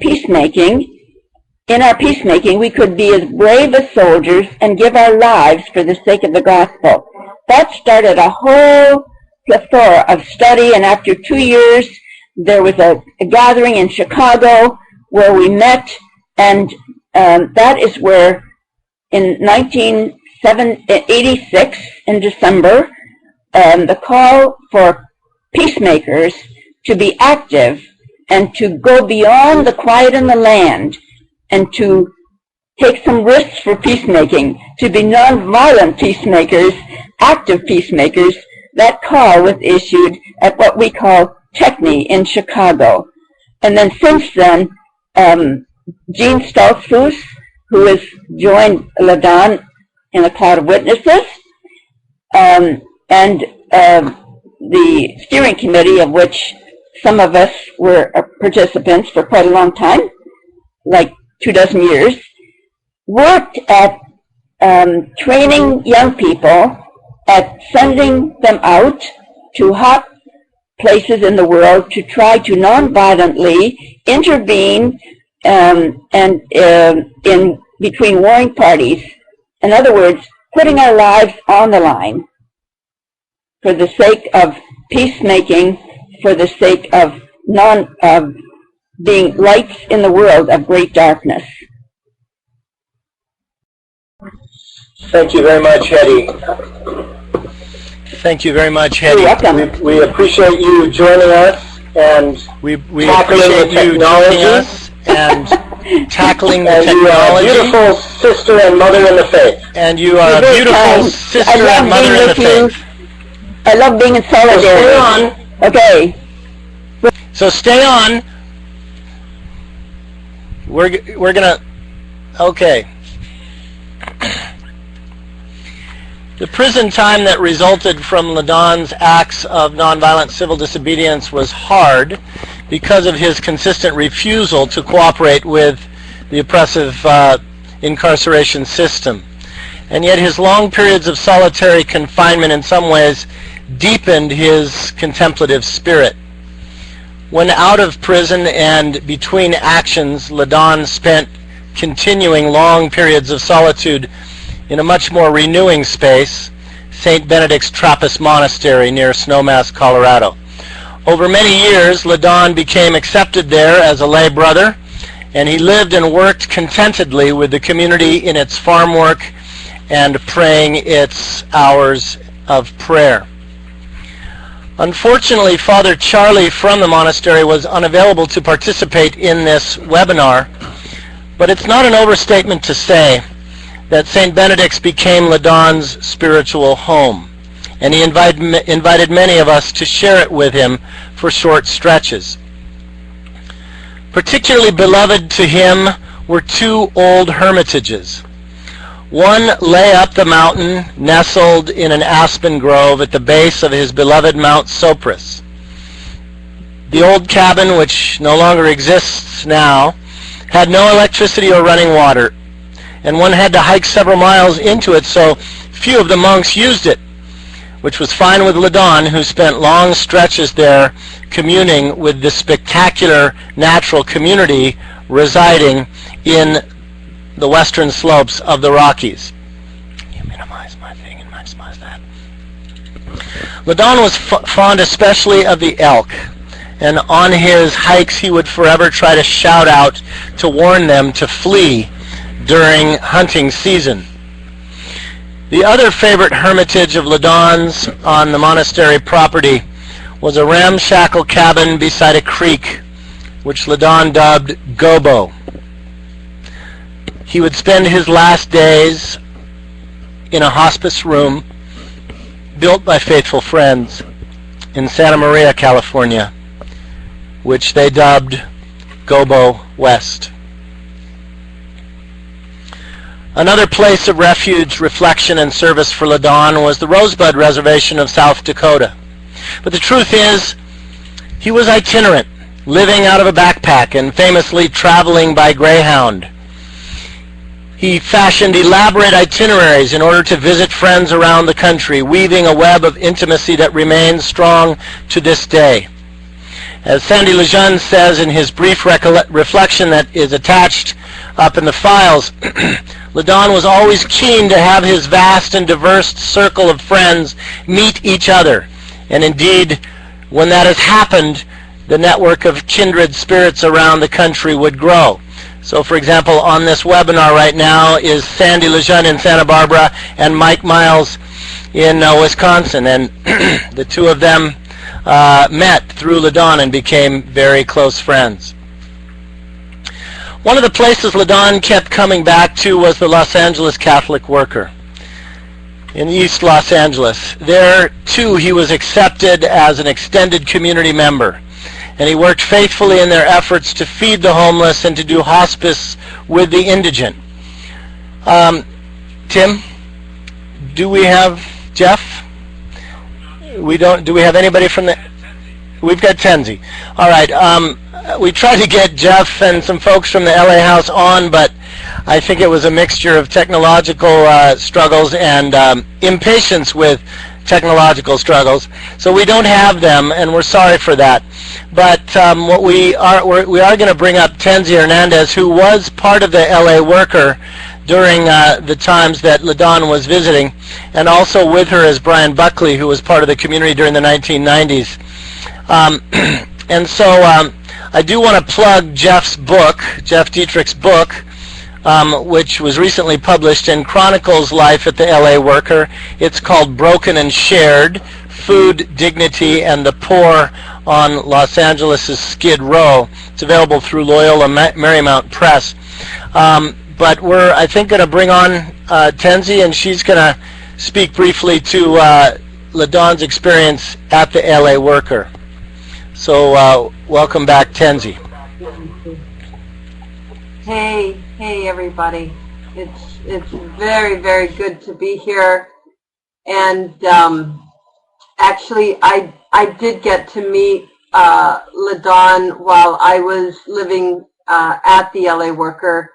peacemaking, we could be as brave as soldiers and give our lives for the sake of the gospel. That started a whole plethora of study, and after 2 years, there was a gathering in Chicago where we met, and that is where in 1986, in December, the call for peacemakers to be active and to go beyond the quiet in the land and to take some risks for peacemaking, to be nonviolent peacemakers, active peacemakers. That call was issued at what we call Techni in Chicago. And then since then, Gene Stoltzfus, who has joined Ladon in a cloud of witnesses, and the steering committee, of which some of us were participants for quite a long time, like 24 years, worked at training young people, at sending them out to hot places in the world to try to nonviolently intervene in between warring parties. In other words, putting our lives on the line for the sake of peacemaking, for the sake of being lights in the world of great darkness. Thank you very much, Hetty. Thank you very much, Hetty. You're welcome. We appreciate you joining us and we appreciate you joining us and tackling the technology. You are a beautiful sister and mother in the faith. And you are a beautiful sister and mother in the faith. I love being in solidarity. So stay on. Okay. So stay on. We're gonna. Okay. The prison time that resulted from Ladon's acts of nonviolent civil disobedience was hard because of his consistent refusal to cooperate with the oppressive incarceration system. And yet his long periods of solitary confinement in some ways deepened his contemplative spirit. When out of prison and between actions, Ladon spent continuing long periods of solitude in a much more renewing space, St. Benedict's Trappist Monastery near Snowmass, Colorado. Over many years, Ladon became accepted there as a lay brother, and he lived and worked contentedly with the community in its farm work and praying its hours of prayer. Unfortunately, Father Charlie from the monastery was unavailable to participate in this webinar, but it's not an overstatement to say that St. Benedict's became Ladon's spiritual home, and he invited many of us to share it with him for short stretches. Particularly beloved to him were two old hermitages. One lay up the mountain, nestled in an aspen grove at the base of his beloved Mount Sopris. The old cabin, which no longer exists now, had no electricity or running water, and one had to hike several miles into it, so few of the monks used it, which was fine with Ladon, who spent long stretches there communing with the spectacular natural community residing in the western slopes of the Rockies. You minimize my thing and maximize that. Ladon was fond especially of the elk, and on his hikes he would forever try to shout out to warn them to flee during hunting season. The other favorite hermitage of Ladon's on the monastery property was a ramshackle cabin beside a creek, which Ladon dubbed Gobo. He would spend his last days in a hospice room built by faithful friends in Santa Maria, California, which they dubbed Gobo West. Another place of refuge, reflection, and service for Ladon was the Rosebud Reservation of South Dakota. But the truth is, he was itinerant, living out of a backpack and famously traveling by Greyhound. He fashioned elaborate itineraries in order to visit friends around the country, weaving a web of intimacy that remains strong to this day. As Sandy Lejeune says in his brief reflection that is attached up in the files, Ladon was always keen to have his vast and diverse circle of friends meet each other. And indeed, when that has happened, the network of kindred spirits around the country would grow. So, for example, on this webinar right now is Sandy Lejeune in Santa Barbara and Mike Miles in Wisconsin. And the two of them met through Ladon and became very close friends. One of the places Ladon kept coming back to was the Los Angeles Catholic Worker in East Los Angeles. There, too, he was accepted as an extended community member, and he worked faithfully in their efforts to feed the homeless and to do hospice with the indigent. Tim, do we have Jeff? We don't. Do we have anybody from the... We've got Tenzi. All right. We tried to get Jeff and some folks from the LA House on, but I think it was a mixture of technological struggles and impatience with technological struggles. So we don't have them, and we're sorry for that. But what we are going to bring up Tenzi Hernandez, who was part of the LA Worker during the times that Ladon was visiting, and also with her is Brian Buckley, who was part of the community during the 1990s. And so I do want to plug Jeff's book, Jeff Dietrich's book, which was recently published and chronicles life at the LA Worker. It's called Broken and Shared, Food, Dignity, and the Poor on Los Angeles' Skid Row. It's available through Loyola Marymount Press. But we're, I think, going to bring on Tenzi, and she's going to speak briefly to Ladon's experience at the LA Worker. So welcome back, Tenzi. Hey everybody. It's very, very good to be here. And actually, I did get to meet Ladon while I was living at the LA Worker,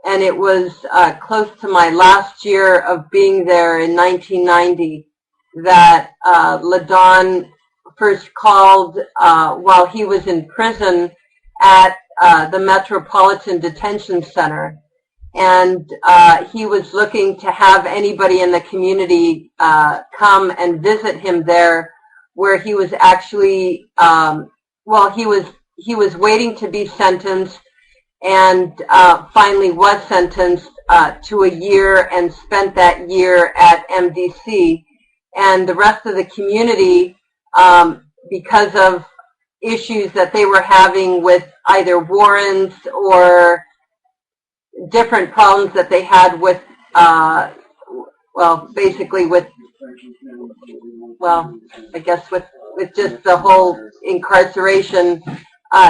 and it was close to my last year of being there in 1990 that Ladon first called while he was in prison at the Metropolitan Detention Center. And he was looking to have anybody in the community come and visit him there, where he was actually, he was waiting to be sentenced, and finally was sentenced to a year and spent that year at MDC. And the rest of the community, because of issues that they were having with either warrants or different problems that they had with, basically with, I guess with just the whole incarceration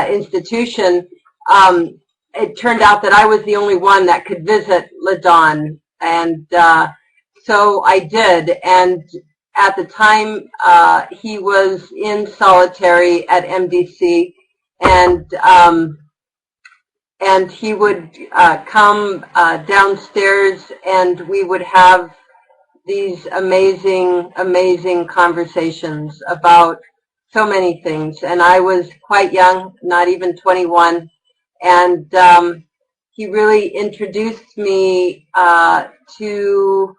institution, it turned out that I was the only one that could visit Ladon, and so I did. And at the time, he was in solitary at MDC, and he would come downstairs, and we would have these amazing, amazing conversations about so many things. And I was quite young, not even 21, and he really introduced me to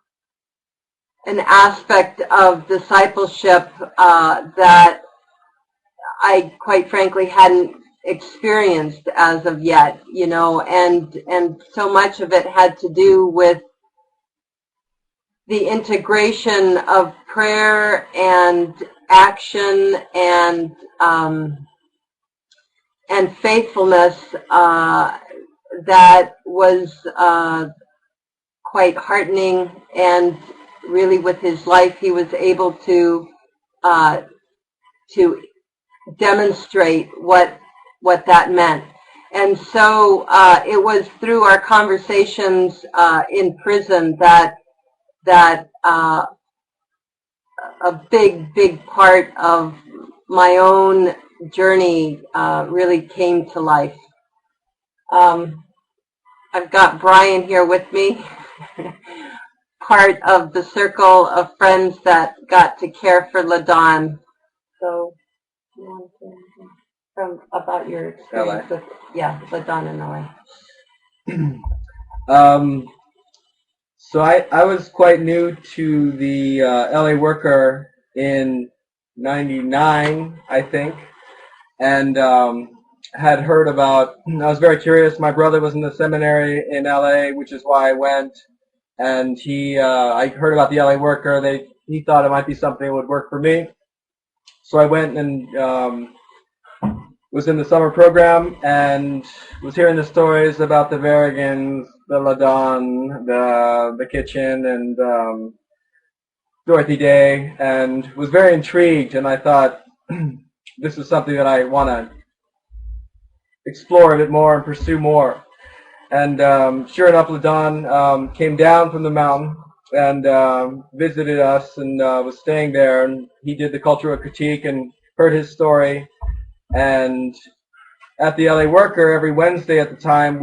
an aspect of discipleship that I, quite frankly, hadn't experienced as of yet, and so much of it had to do with the integration of prayer and action and faithfulness that was quite heartening. And really, with his life, he was able to demonstrate what that meant. And so it was through our conversations in prison that a big part of my own journey really came to life. I've got Brian here with me, part of the circle of friends that got to care for Ladon. So, you want to about your experience with Ladon in LA? So I was quite new to the LA Worker in '99, I think, and had heard about. I was very curious. My brother was in the seminary in LA, which is why I went, and I heard about the LA Worker. He thought it might be something that would work for me, so I went and was in the summer program and was hearing the stories about the Varigans, the Ladon, the kitchen, and Dorothy Day, and was very intrigued. And I thought this is something that I want to explore a bit more and pursue more. And sure enough, Ladon came down from the mountain and visited us and was staying there. And he did the cultural critique and heard his story. And at the LA Worker, every Wednesday at the time,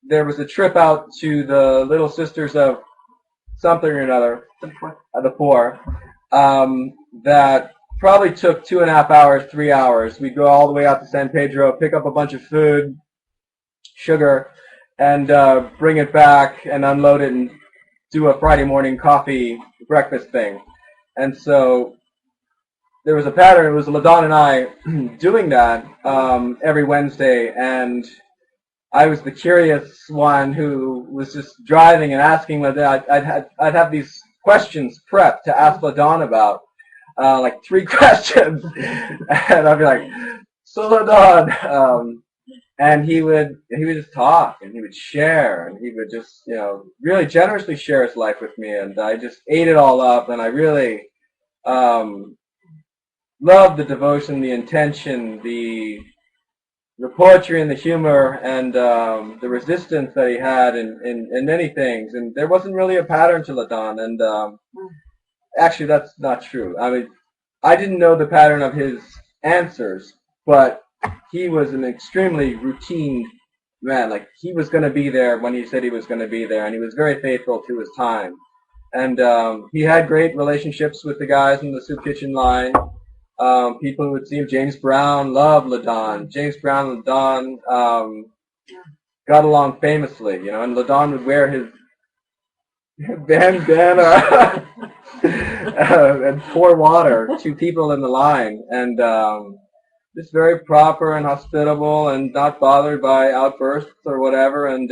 there was a trip out to the Little Sisters of something or another, the Poor, that probably took 2.5 hours, 3 hours. We'd go all the way out to San Pedro, pick up a bunch of food, sugar, and bring it back and unload it and do a Friday morning coffee breakfast thing. And so there was a pattern. It was Ladon and I doing that every Wednesday, and I was the curious one who was just driving and asking Ladon. I'd have these questions prepped to ask Ladon about, like 3 questions, and I'd be like, "So Ladon," and he would just talk and he would share and he would just really generously share his life with me, and I just ate it all up, and I really loved the devotion, the intention, the poetry and the humor, and the resistance that he had in many things. And there wasn't really a pattern to Ladon. actually, that's not true. I mean, I didn't know the pattern of his answers, but he was an extremely routine man. Like, he was going to be there when he said he was going to be there, and he was very faithful to his time. And he had great relationships with the guys in the soup kitchen line. People who would see him, James Brown, loved Ladon. James Brown and Ladon got along famously, you know, and Ladon would wear his bandana and pour water to people in the line, and just very proper and hospitable and not bothered by outbursts or whatever, and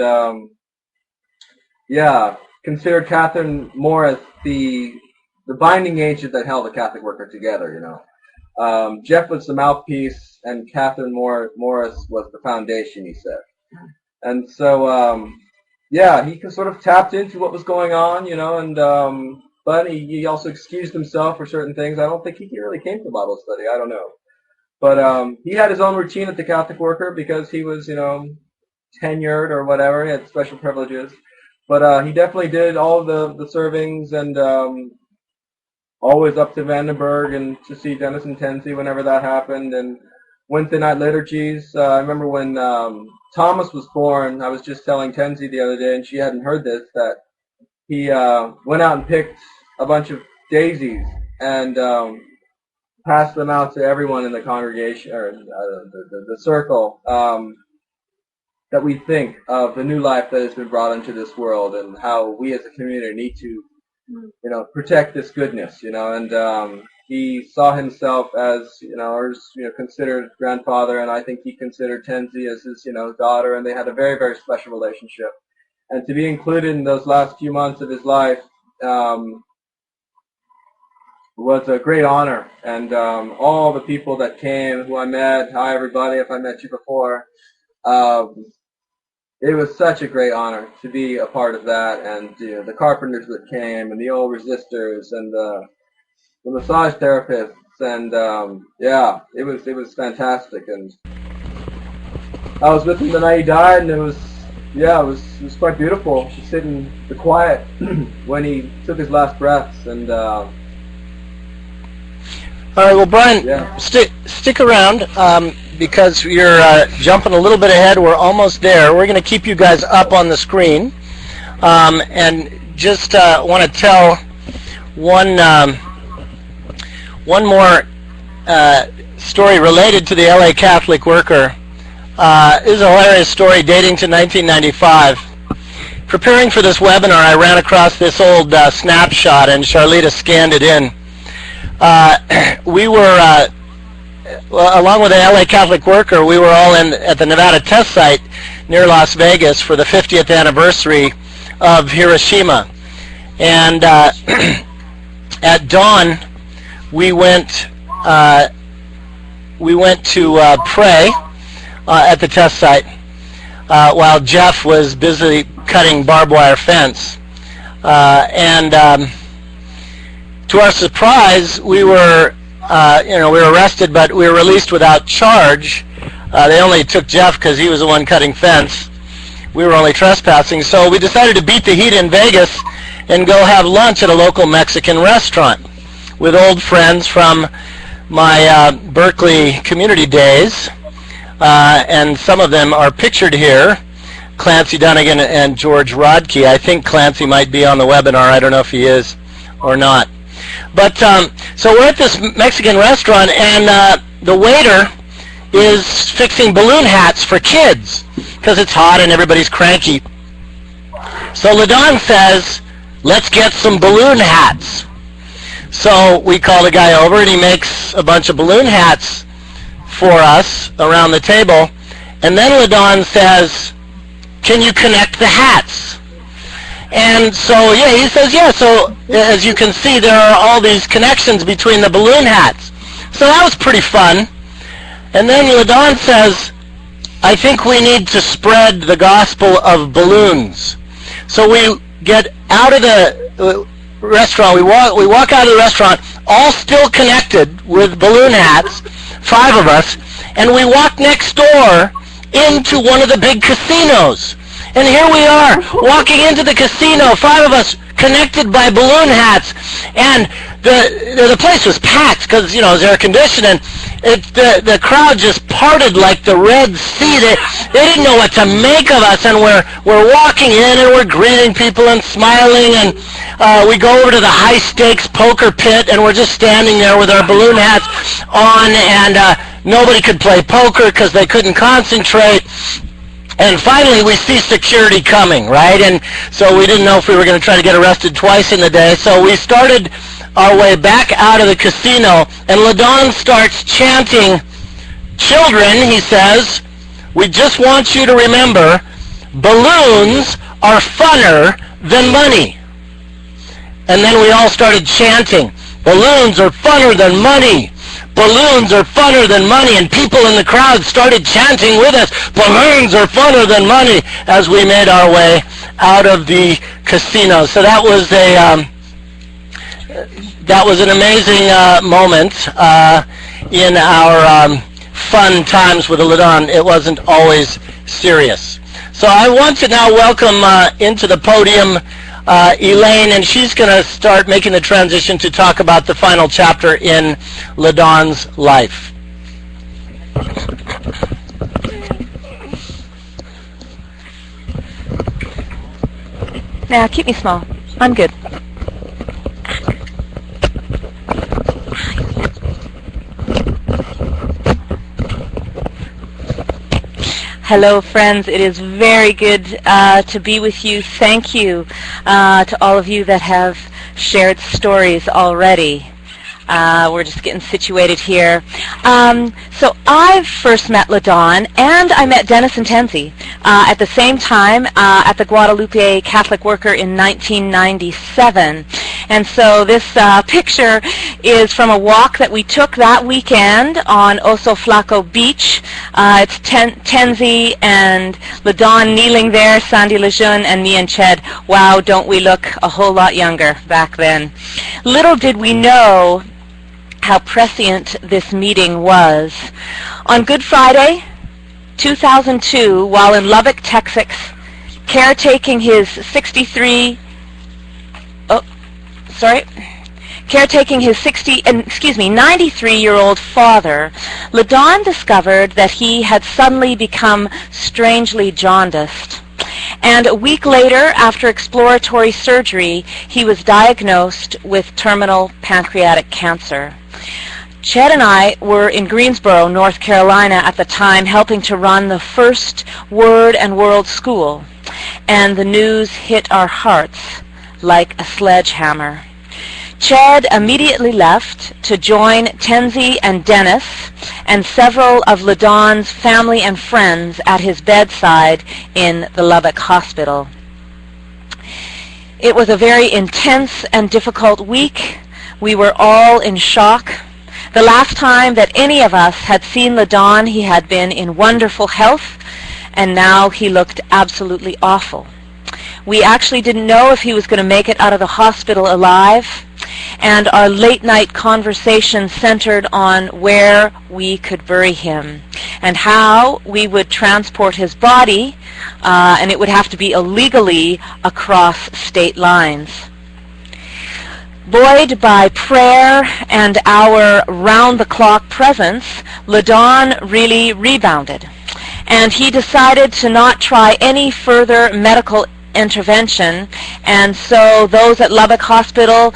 yeah, considered Catherine more as the binding agent that held the Catholic worker together, you know. Jeff was the mouthpiece, and Catherine Morris was the foundation, he said. And so, yeah, he sort of tapped into what was going on, you know, and but he also excused himself for certain things. I don't think he really came to Bible study. I don't know. But he had his own routine at the Catholic worker because he was, you know, tenured or whatever. He had special privileges. But he definitely did all of the servings, and always up to Vandenberg and to see Dennis and Tenzi whenever that happened, and Wednesday night liturgies. I remember when Thomas was born, I was just telling Tenzi the other day, and she hadn't heard this, that he went out and picked a bunch of daisies and passed them out to everyone in the congregation, or the circle, that we think of the new life that has been brought into this world, and how we as a community need to, you know, protect this goodness, you know. And he saw himself as, you know, or considered grandfather, and I think he considered Tenzi as his, you know, daughter, and they had a very, very special relationship. And to be included in those last few months of his life was a great honor. And all the people that came, who I met, hi everybody, if I met you before, it was such a great honor to be a part of that. And you know, the carpenters that came, and the old resistors, and the massage therapists, and yeah, it was fantastic. And I was with him the night he died, and it was quite beautiful to sit in the quiet when he took his last breaths. And all right, well, Brian, yeah. stick around because you're jumping a little bit ahead. We're almost there. We're going to keep you guys up on the screen, and just want to tell one more story related to the LA Catholic worker. This is a hilarious story dating to 1995. Preparing for this webinar, I ran across this old snapshot, and Charlita scanned it in. We were, along with the LA Catholic worker, we were all at the Nevada test site near Las Vegas for the 50th anniversary of Hiroshima. And at dawn, we went to pray at the test site while Jeff was busy cutting barbed wire fence. And to our surprise, we were arrested, but we were released without charge. They only took Jeff because he was the one cutting fence. We were only trespassing. So we decided to beat the heat in Vegas and go have lunch at a local Mexican restaurant with old friends from my Berkeley community days. And some of them are pictured here. Clancy Dunnigan and George Rodkey. I think Clancy might be on the webinar. I don't know if he is or not. But so we're at this Mexican restaurant, and the waiter is fixing balloon hats for kids because it's hot and everybody's cranky. So Ladon says, let's get some balloon hats. So we call the guy over, and he makes a bunch of balloon hats for us around the table. And then Ladon says, can you connect the hats? And so, yeah, he says, yeah. So as you can see, there are all these connections between the balloon hats. So that was pretty fun. And then Ladon says, I think we need to spread the gospel of balloons. So we get out of the restaurant. We walk out of the restaurant, all still connected with balloon hats, 5 of us, and we walk next door into one of the big casinos. And here we are, walking into the casino, 5 of us connected by balloon hats. And the place was packed because, you know, it was air conditioned, and the crowd just parted like the Red Sea. They didn't know what to make of us, and we're walking in and we're greeting people and smiling, and we go over to the high stakes poker pit, and we're just standing there with our balloon hats on, and nobody could play poker because they couldn't concentrate. And finally, we see security coming, right? And so we didn't know if we were going to try to get arrested twice in the day. So we started our way back out of the casino, and Ladon starts chanting, "Children," he says, "we just want you to remember, balloons are funner than money." And then we all started chanting, "Balloons are funner than money. Balloons are funner than money," and people in the crowd started chanting with us, "Balloons are funner than money," as we made our way out of the casino. So that was an amazing moment in our fun times with the Ladon. It wasn't always serious. So I want to now welcome into the podium Elaine, and she's going to start making the transition to talk about the final chapter in Ladon's life. Now, keep me small. I'm good. Hello, friends. It is very good to be with you. Thank you to all of you that have shared stories already. We're just getting situated here. So I first met Ladon, and I met Dennis and Tenzi at the same time at the Guadalupe Catholic Worker in 1997. And so this picture is from a walk that we took that weekend on Oso Flaco Beach. It's Tenzi and Ladon kneeling there, Sandy Lejeune, and me and Ched. Wow, don't we look a whole lot younger back then. Little did we know how prescient this meeting was. On Good Friday, 2002, while in Lubbock, Texas, caretaking his 93-year-old father, Ladon discovered that he had suddenly become strangely jaundiced. And a week later, after exploratory surgery, he was diagnosed with terminal pancreatic cancer. Ched and I were in Greensboro, North Carolina at the time, helping to run the first Word and World School, and the news hit our hearts like a sledgehammer. Ched immediately left to join Tenzi and Dennis and several of Ladon's family and friends at his bedside in the Lubbock Hospital. It was a very intense and difficult week. We were all in shock. The last time that any of us had seen Ladon, he had been in wonderful health, and now he looked absolutely awful. We actually didn't know if he was going to make it out of the hospital alive, and our late-night conversation centered on where we could bury him and how we would transport his body, and it would have to be illegally across state lines. Buoyed by prayer and our round-the-clock presence, Ladon really rebounded, and he decided to not try any further medical intervention, and so those at Lubbock Hospital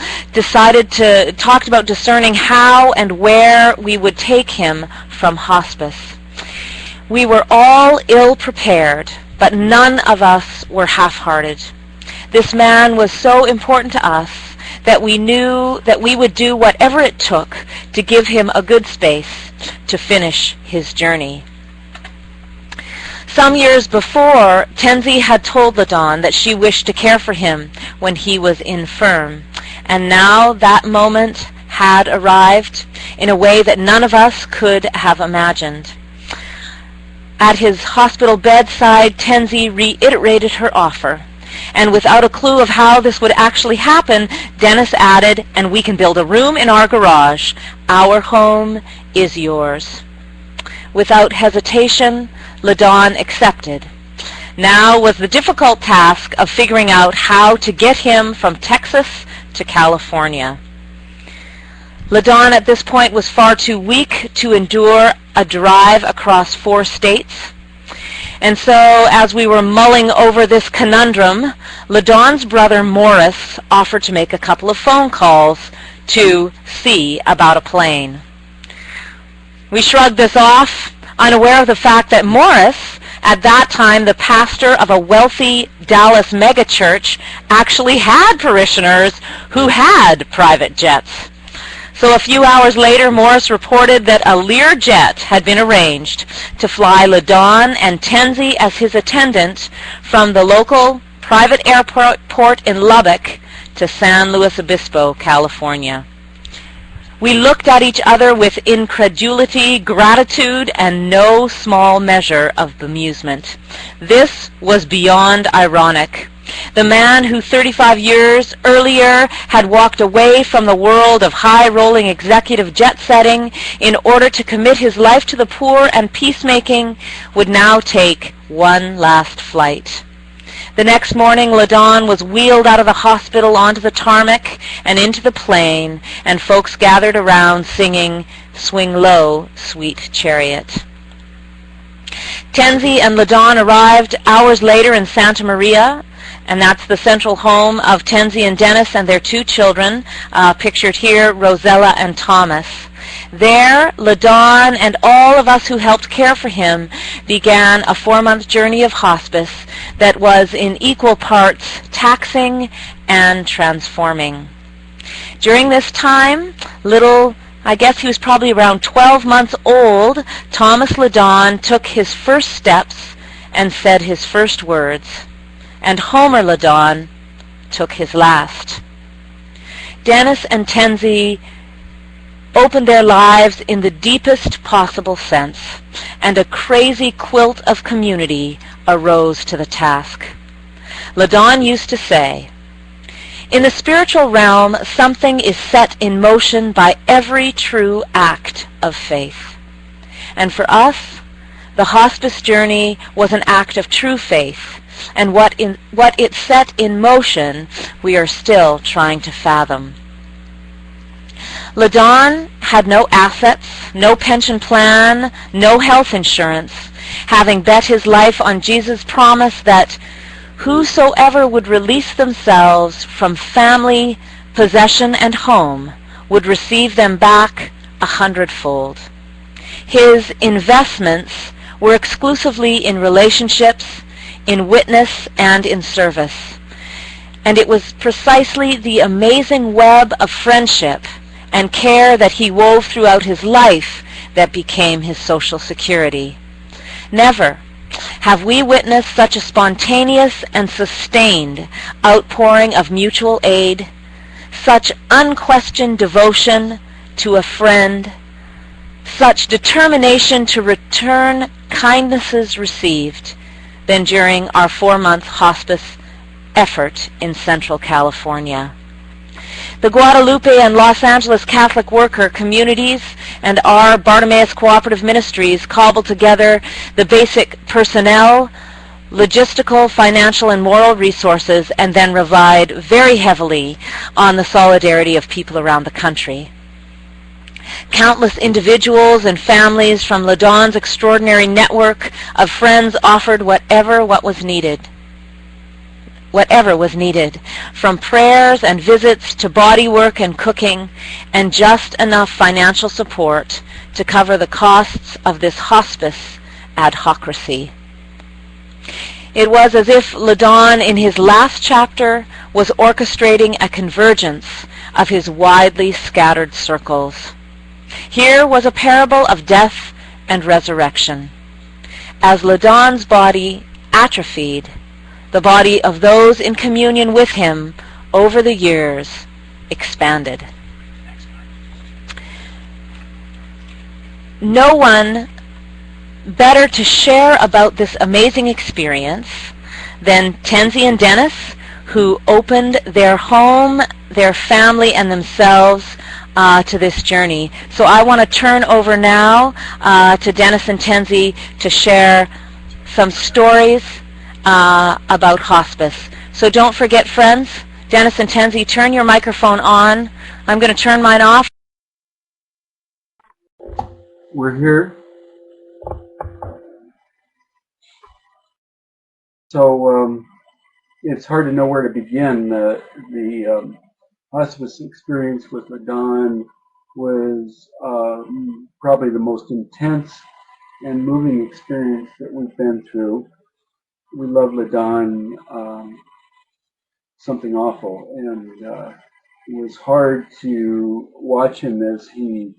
talked about discerning how and where we would take him from hospice. We were all ill-prepared, but none of us were half-hearted. This man was so important to us that we knew that we would do whatever it took to give him a good space to finish his journey. Some years before, Tenzi had told Ladon that she wished to care for him when he was infirm, and now that moment had arrived in a way that none of us could have imagined. At his hospital bedside, Tenzi reiterated her offer, and without a clue of how this would actually happen, Dennis added, "And we can build a room in our garage. Our home is yours." Without hesitation, Ladon accepted. Now was the difficult task of figuring out how to get him from Texas to California. Ladon at this point was far too weak to endure a drive across 4 states. And so, as we were mulling over this conundrum, Ladon's brother Morris offered to make a couple of phone calls to see about a plane. We shrugged this off, unaware of the fact that Morris, at that time the pastor of a wealthy Dallas megachurch, actually had parishioners who had private jets. So a few hours later, Morris reported that a Learjet had been arranged to fly Ladon and Tenzi as his attendant from the local private airport in Lubbock to San Luis Obispo, California. We looked at each other with incredulity, gratitude, and no small measure of bemusement. This was beyond ironic. The man who 35 years earlier had walked away from the world of high-rolling executive jet-setting in order to commit his life to the poor and peacemaking would now take one last flight. The next morning, Ladon was wheeled out of the hospital onto the tarmac and into the plane, and folks gathered around singing, "Swing Low, Sweet Chariot." Tenzi and Ladon arrived hours later in Santa Maria, and that's the central home of Tenzi and Dennis and their 2 children, pictured here, Rosella and Thomas. There, Ladon and all of us who helped care for him began a 4-month journey of hospice that was in equal parts taxing and transforming. During this time, I guess he was probably around 12 months old, Thomas Ladon took his first steps and said his first words, and Homer Ladon took his last. Dennis and Tenzi opened their lives in the deepest possible sense, and a crazy quilt of community arose to the task. Ladon used to say, "In the spiritual realm, something is set in motion by every true act of faith." And for us, the hospice journey was an act of true faith, and what it set in motion, we are still trying to fathom. Ladon had no assets, no pension plan, no health insurance, having bet his life on Jesus' promise that whosoever would release themselves from family, possession, and home would receive them back 100-fold. His investments were exclusively in relationships, in witness, and in service. And it was precisely the amazing web of friendship and care that he wove throughout his life that became his social security. Never have we witnessed such a spontaneous and sustained outpouring of mutual aid, such unquestioned devotion to a friend, such determination to return kindnesses received than during our 4-month hospice effort in Central California. The Guadalupe and Los Angeles Catholic worker communities and our Bartimaeus Cooperative Ministries cobbled together the basic personnel, logistical, financial, and moral resources, and then relied very heavily on the solidarity of people around the country. Countless individuals and families from Ladon's extraordinary network of friends offered whatever was needed, from prayers and visits to body work and cooking, and just enough financial support to cover the costs of this hospice adhocracy. It was as if Ladon, in his last chapter, was orchestrating a convergence of his widely scattered circles. Here was a parable of death and resurrection. As Ladon's body atrophied, the body of those in communion with him over the years expanded. No one better to share about this amazing experience than Tenzi and Dennis, who opened their home, their family, and themselves to this journey. So I want to turn over now to Dennis and Tenzi to share some stories about hospice. So don't forget, friends, Dennis and Tenzi, turn your microphone on. I'm going to turn mine off. We're here. So it's hard to know where to begin. The hospice experience with Ladon was probably the most intense and moving experience that we've been through. We love Ladon something awful, and it was hard to watch him as he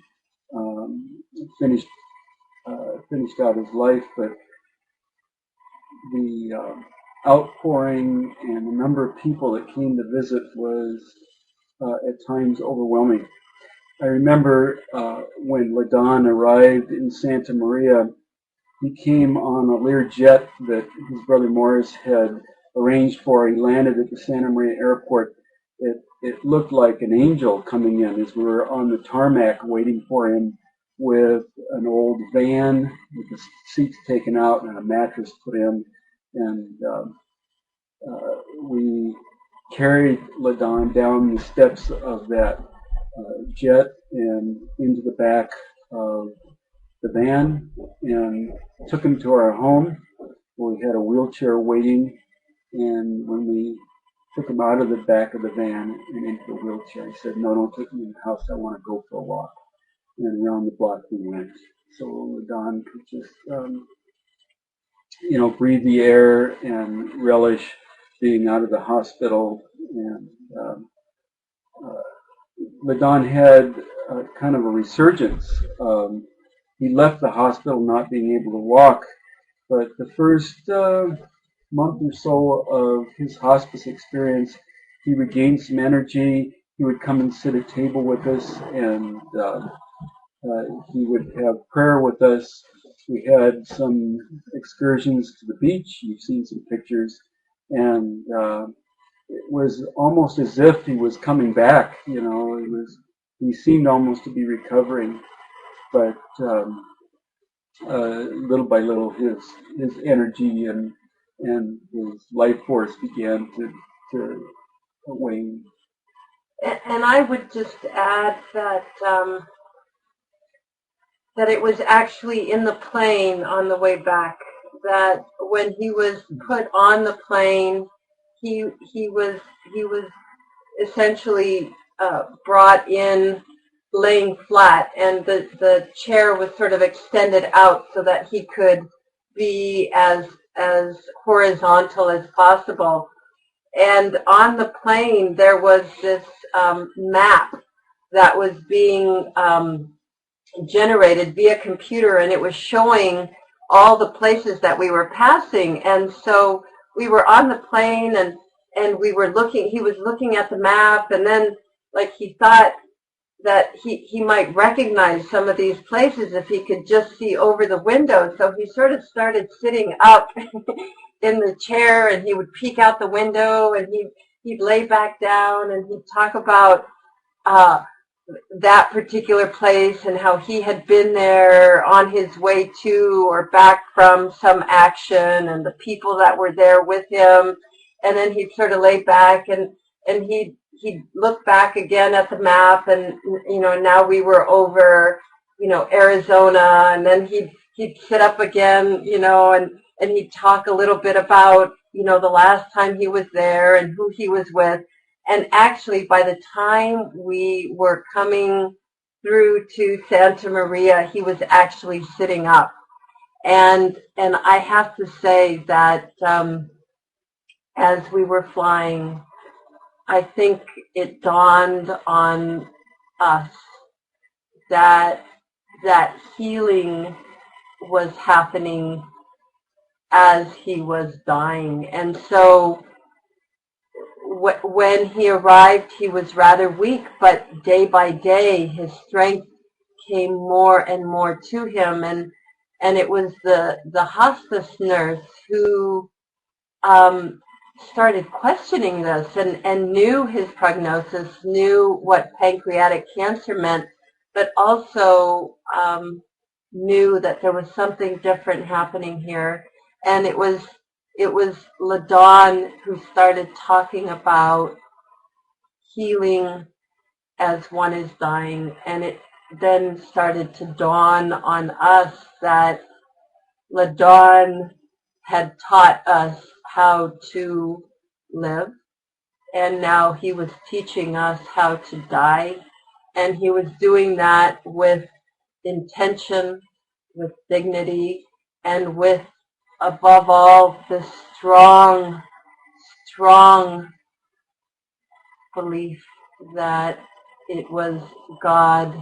finished out his life, but the outpouring and the number of people that came to visit was at times overwhelming. I remember when Ladon arrived in Santa Maria, he came on a Learjet that his brother Morris had arranged for. He landed at the Santa Maria airport. It looked like an angel coming in as we were on the tarmac waiting for him, with an old van with the seats taken out and a mattress put in. And we carried Ladon down the steps of that jet and into the back of the van and took him to our home, where we had a wheelchair waiting. And when we took him out of the back of the van and into the wheelchair, he said, "No, don't take me in the house. I want to go for a walk." And around the block we went. So Ladon could just, breathe the air and relish being out of the hospital. And Ladon had kind of a resurgence. He left the hospital not being able to walk, but the first month or so of his hospice experience, he regained some energy. He would come and sit at a table with us, and he would have prayer with us. We had some excursions to the beach. You've seen some pictures. And it was almost as if he was coming back. He seemed almost to be recovering. But little by little, his energy and his life force began to wane. And I would just add that that it was actually in the plane on the way back, that when he was put on the plane, he was essentially brought in laying flat, and the chair was sort of extended out so that he could be as horizontal as possible. And on the plane there was this map that was being generated via computer, and it was showing all the places that we were passing. And so we were on the plane, and we were looking, he was looking at the map, and then he thought that he might recognize some of these places if he could just see over the window. So he sort of started sitting up in the chair, and he would peek out the window, and he'd lay back down, and he'd talk about that particular place and how he had been there on his way to or back from some action, and the people that were there with him. And then he'd sort of lay back, and he'd look back again at the map, and now we were over Arizona, and then he'd sit up again, and he'd talk a little bit about the last time he was there and who he was with. And actually, by the time we were coming through to Santa Maria, he was actually sitting up. And I have to say that as we were flying, I think it dawned on us that healing was happening as he was dying. And so when he arrived, he was rather weak, but day by day his strength came more and more to him. And it was the hospice nurse who started questioning this and knew his prognosis, knew what pancreatic cancer meant, but also knew that there was something different happening here. And it was it was Ladon who started talking about healing as one is dying, and it then started to dawn on us that Ladon had taught us how to live, and now he was teaching us how to die, and he was doing that with intention, with dignity, and with, above all, the strong, strong belief that it was God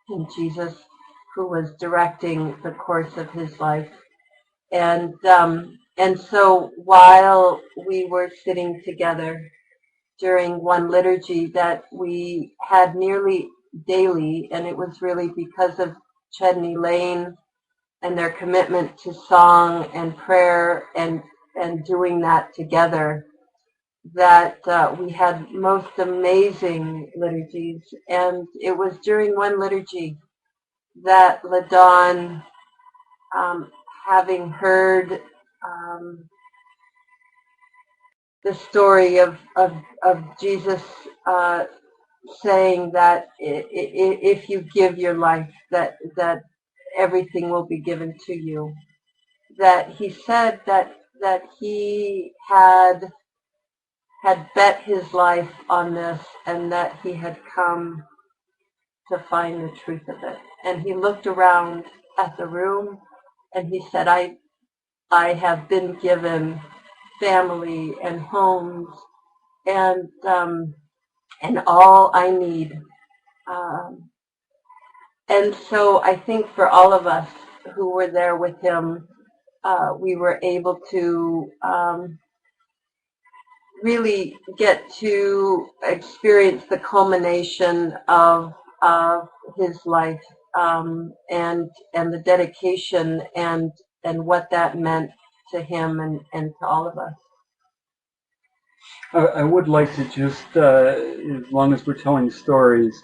and Jesus who was directing the course of his life. And so while we were sitting together during one liturgy that we had nearly daily, and it was really because of Chedney Lane and their commitment to song and prayer and doing that together, that we had most amazing liturgies. And it was during one liturgy that Ladon, having heard the story of Jesus saying that if you give your life, that everything will be given to you, that he said that he had bet his life on this, and that he had come to find the truth of it. And he looked around at the room and he said, I have been given family and homes and all I need. And so I think for all of us who were there with him, we were able to really get to experience the culmination of his life, and the dedication and what that meant to him and to all of us. I would like to just, as long as we're telling stories,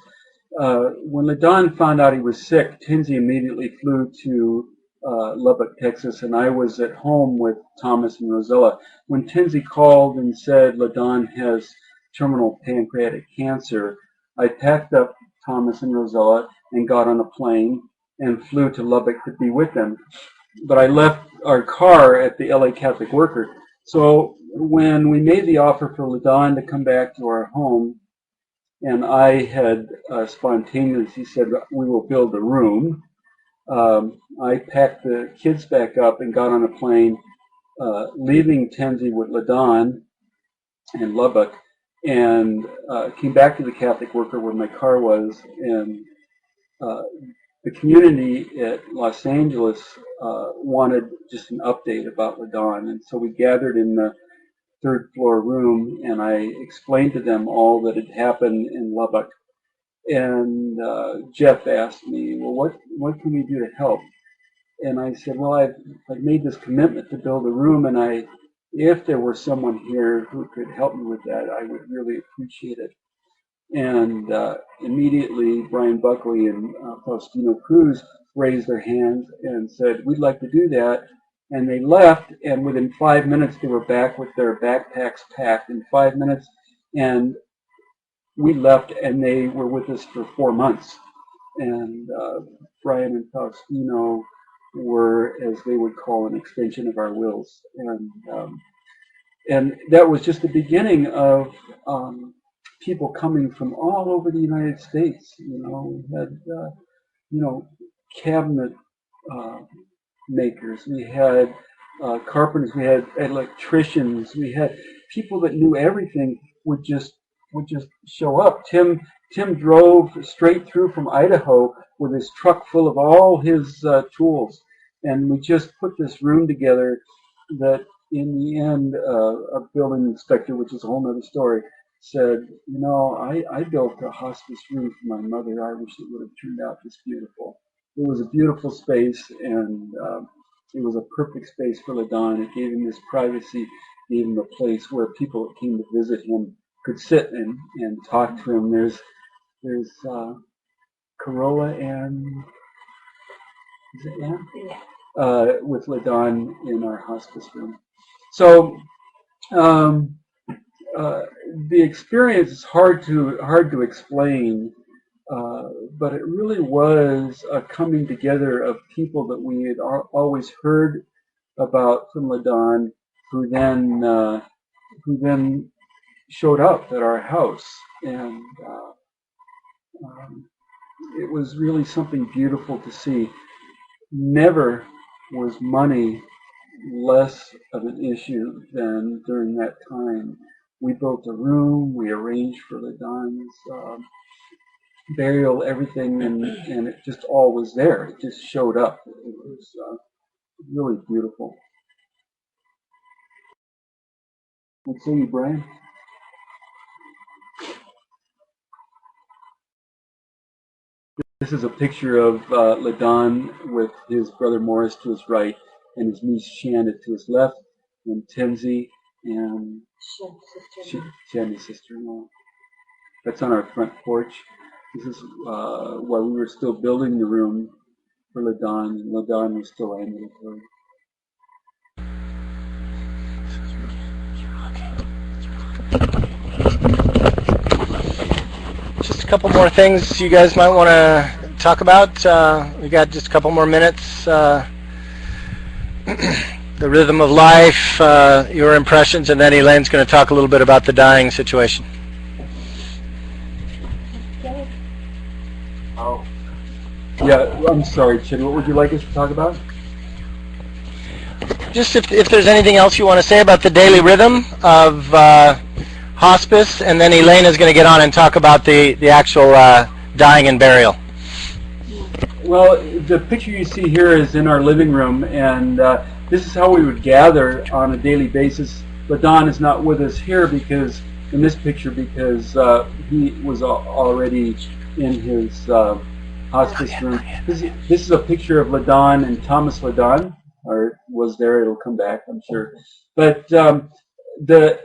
when Ladon found out he was sick, Tinsy immediately flew to Lubbock, Texas, and I was at home with Thomas and Rosella. When Tinsy called and said Ladon has terminal pancreatic cancer, I packed up Thomas and Rosella and got on a plane and flew to Lubbock to be with them. But I left our car at the LA Catholic Worker. So when we made the offer for Ladon to come back to our home, and I had spontaneously said, we will build a room, I packed the kids back up and got on a plane, leaving Tenzi with Ladon in Lubbock, and came back to the Catholic Worker where my car was, and the community at Los Angeles wanted just an update about Ladon, and so we gathered in the third floor room, and I explained to them all that had happened in Lubbock. And Jeff asked me, well, what can we do to help? And I said, well, I've made this commitment to build a room, and if there were someone here who could help me with that, I would really appreciate it. And immediately Brian Buckley and Faustino Cruz raised their hands and said, we'd like to do that. And they left, and within 5 minutes they were back with their backpacks packed in 5 minutes. And we left, and they were with us for 4 months. And Brian and Faustino were, as they would call, an extension of our wills. And that was just the beginning of people coming from all over the United States. We had, cabinet makers, we had carpenters, we had electricians, we had people that knew everything would just show up. Tim drove straight through from Idaho with his truck full of all his tools, and we just put this room together that in the end a building inspector, which is a whole other story, said, I built a hospice room for my mother. I wish it would have turned out this beautiful. It was a beautiful space, and it was a perfect space for Ladon. It gave him this privacy, gave him a place where people that came to visit him could sit and talk to him. There's Corolla and, is it Ann? Yeah. with Ladon in our hospice room. So the experience is hard to explain, but it really was a coming together of people that we had always heard about from Ladon, who then showed up at our house, and it was really something beautiful to see. Never was money less of an issue than during that time. We built a room, we arranged for Ladon's burial, everything, and it just all was there. It just showed up. It was really beautiful. What say you, Brian? This is a picture of Ladon with his brother Morris to his right and his niece Shannon to his left, and Tenzi and Shannon's sister-in-law. That's on our front porch. This is while we were still building the room for Ladon, and Ladon was still ambulatory. Just a couple more things you guys might want to talk about. We got just a couple more minutes. The rhythm of life, your impressions, and then Elaine's going to talk a little bit about the dying situation. Oh. Yeah, I'm sorry, Chin. What would you like us to talk about? Just if there's anything else you want to say about the daily rhythm of hospice, and then Elaine is going to get on and talk about the actual dying and burial. Well, the picture you see here is in our living room, and this is how we would gather on a daily basis. Ladon is not with us here because in this picture because he was already in his hospice room. This is a picture of Ladon and Thomas Ladon, or was there? It'll come back, I'm sure. But the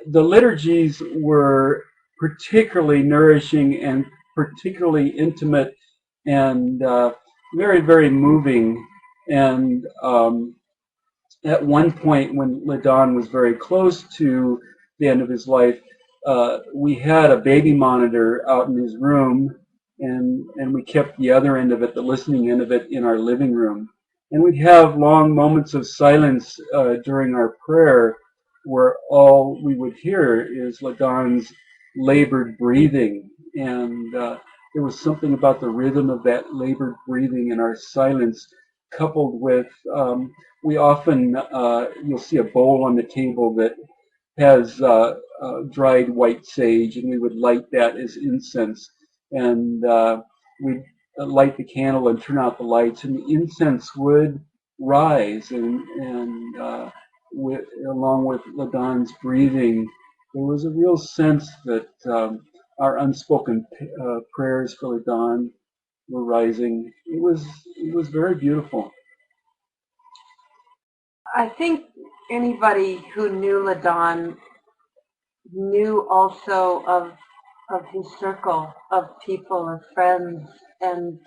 liturgies were particularly nourishing and particularly intimate and very, very moving. And at one point when Ladon was very close to the end of his life, we had a baby monitor out in his room, and we kept the other end of it, the listening end of it, in our living room. And we'd have long moments of silence during our prayer where all we would hear is Ladon's labored breathing. And there was something about the rhythm of that labored breathing in our silence, coupled with, we often, you'll see a bowl on the table that has dried white sage, and we would light that as incense. And we'd light the candle and turn out the lights, and the incense would rise, and along with Ladon's breathing, there was a real sense that our unspoken prayers for Ladon were rising. It was very beautiful. I think anybody who knew Ladon knew also of his circle of people, of friends, and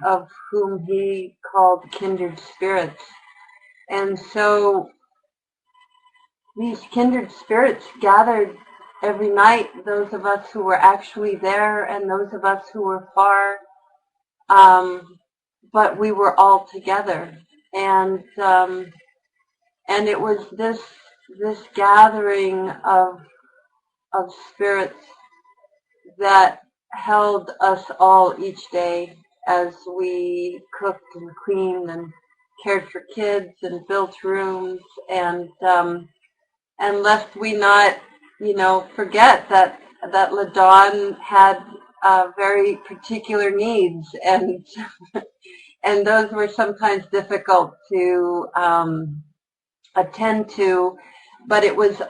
of whom he called kindred spirits. And so these kindred spirits gathered every night, those of us who were actually there and those of us who were far, but we were all together. And it was this gathering of spirits that held us all each day as we cooked and cleaned and cared for kids and built rooms, and lest we not, forget that Ladon had very particular needs, and and those were sometimes difficult to attend to, but it was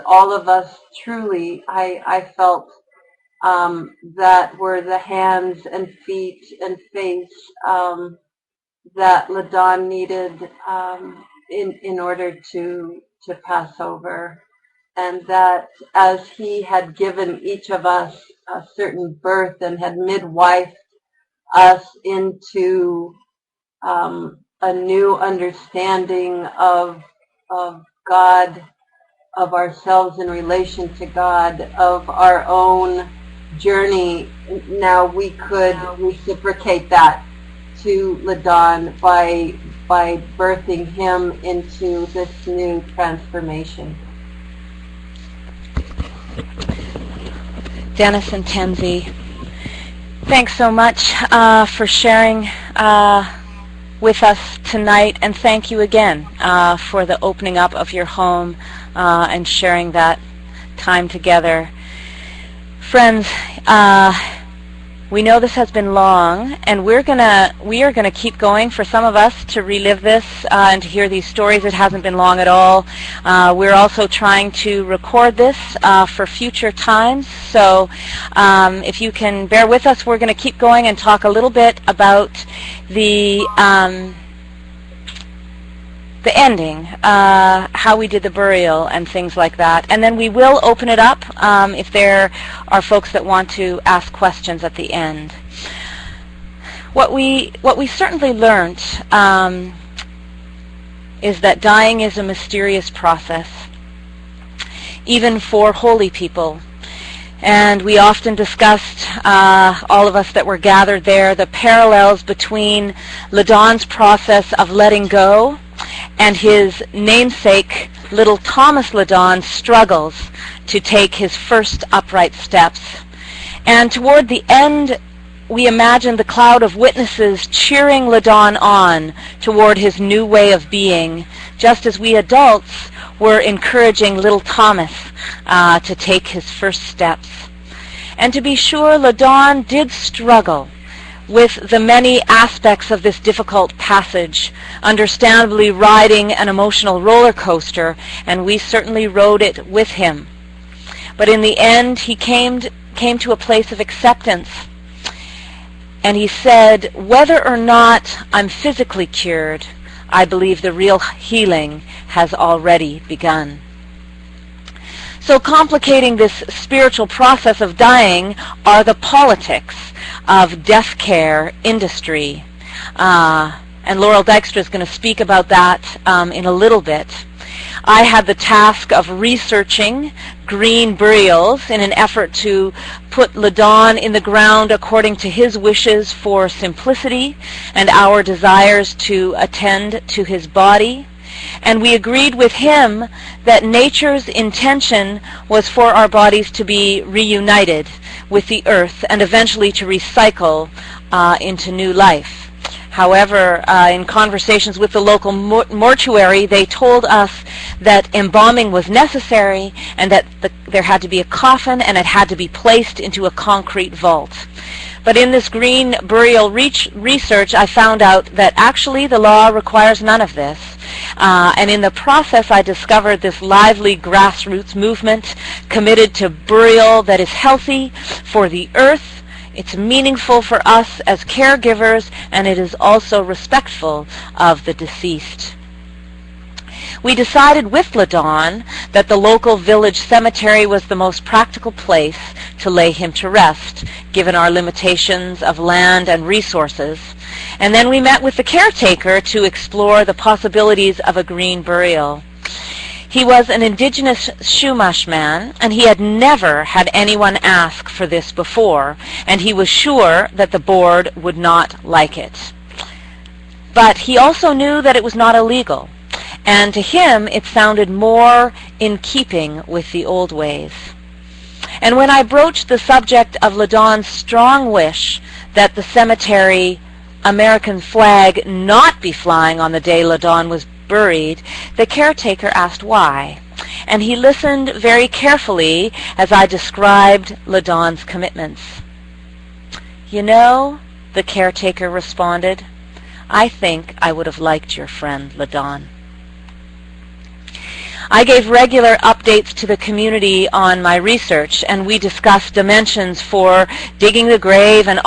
all of us truly. I felt that were the hands and feet and face that Ladon needed in order to pass over, and that as he had given each of us a certain birth and had midwifed us into a new understanding of God, of ourselves in relation to God, of our own journey. Now we could reciprocate that to Ladon by birthing him into this new transformation. Dennis and Tenzi, thanks so much for sharing with us tonight, and thank you again for the opening up of your home and sharing that time together. Friends, we know this has been long, and we are gonna keep going. For some of us to relive this and to hear these stories, it hasn't been long at all. We're also trying to record this for future times. So if you can bear with us, we're going to keep going and talk a little bit about the ending, how we did the burial and things like that. And then we will open it up if there are folks that want to ask questions at the end. What we certainly learned is that dying is a mysterious process, even for holy people. And we often discussed, all of us that were gathered there, the parallels between Ladon's process of letting go and his namesake, little Thomas Ladon's struggles to take his first upright steps. And toward the end, we imagined the cloud of witnesses cheering Ladon on toward his new way of being, just as we adults were encouraging little Thomas to take his first steps. And to be sure, Ladon did struggle with the many aspects of this difficult passage, understandably riding an emotional roller coaster, and we certainly rode it with him. But in the end, he came to a place of acceptance, and he said, whether or not I'm physically cured, I believe the real healing has already begun. So complicating this spiritual process of dying are the politics of death care industry. And Laurel Dykstra is going to speak about that in a little bit. I had the task of researching green burials in an effort to put Ladon in the ground according to his wishes for simplicity and our desires to attend to his body. And we agreed with him that nature's intention was for our bodies to be reunited with the earth and eventually to recycle into new life. However, in conversations with the local mortuary, they told us that embalming was necessary and that there had to be a coffin and it had to be placed into a concrete vault. But in this green burial research, I found out that actually the law requires none of this. And in the process, I discovered this lively grassroots movement committed to burial that is healthy for the earth. It's meaningful for us as caregivers, and it is also respectful of the deceased. We decided with Ladon that the local village cemetery was the most practical place to lay him to rest, given our limitations of land and resources. And then we met with the caretaker to explore the possibilities of a green burial. He was an indigenous Chumash man, and he had never had anyone ask for this before, and he was sure that the board would not like it. But he also knew that it was not illegal, and to him it sounded more in keeping with the old ways. And when I broached the subject of Ladon's strong wish that the cemetery American flag not be flying on the day Ladon was buried, the caretaker asked why, and he listened very carefully as I described Ladon's commitments. You know, the caretaker responded, I think I would have liked your friend Ladon. I gave regular updates to the community on my research, and we discussed dimensions for digging the grave and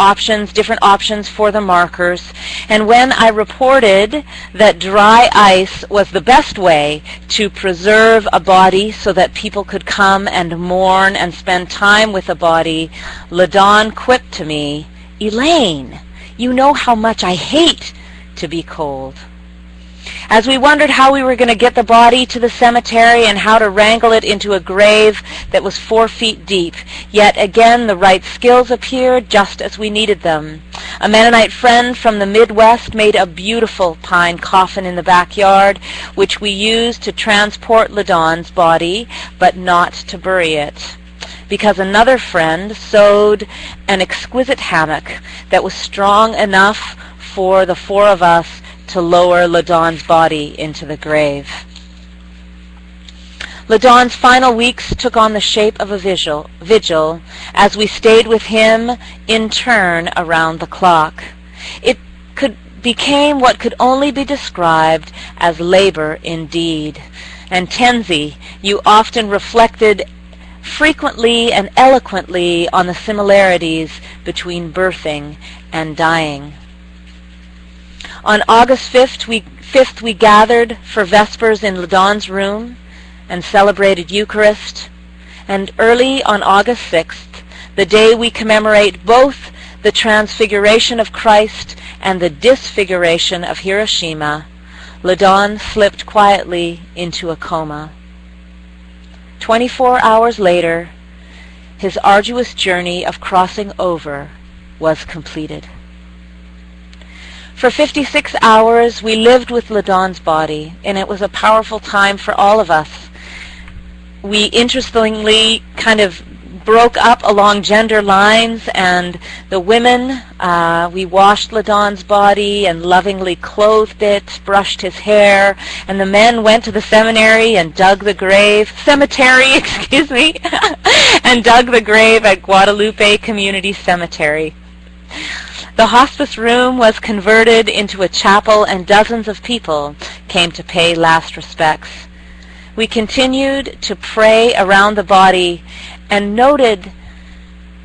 different options for the markers. And when I reported that dry ice was the best way to preserve a body so that people could come and mourn and spend time with a body, Ladon quipped to me, Elaine, you know how much I hate to be cold. As we wondered how we were going to get the body to the cemetery and how to wrangle it into a grave that was 4 feet deep, yet again the right skills appeared just as we needed them. A Mennonite friend from the Midwest made a beautiful pine coffin in the backyard, which we used to transport Ladon's body, but not to bury it, because another friend sewed an exquisite hammock that was strong enough for the 4 of us to lower Ladon's body into the grave. Ladon's final weeks took on the shape of a vigil as we stayed with him in turn around the clock. It became what could only be described as labor indeed. And Tenzi, you often reflected frequently and eloquently on the similarities between birthing and dying. On August 5th, we gathered for Vespers in Ladon's room and celebrated Eucharist. And early on August 6th, the day we commemorate both the Transfiguration of Christ and the Disfiguration of Hiroshima, Ladon slipped quietly into a coma. 24 hours later, his arduous journey of crossing over was completed. For 56 hours, we lived with Ladon's body, and it was a powerful time for all of us. We interestingly kind of broke up along gender lines, and the women, we washed Ladon's body and lovingly clothed it, brushed his hair, and the men went to the cemetery and dug the grave, and dug the grave at Guadalupe Community Cemetery. The hospice room was converted into a chapel, and dozens of people came to pay last respects. We continued to pray around the body and noted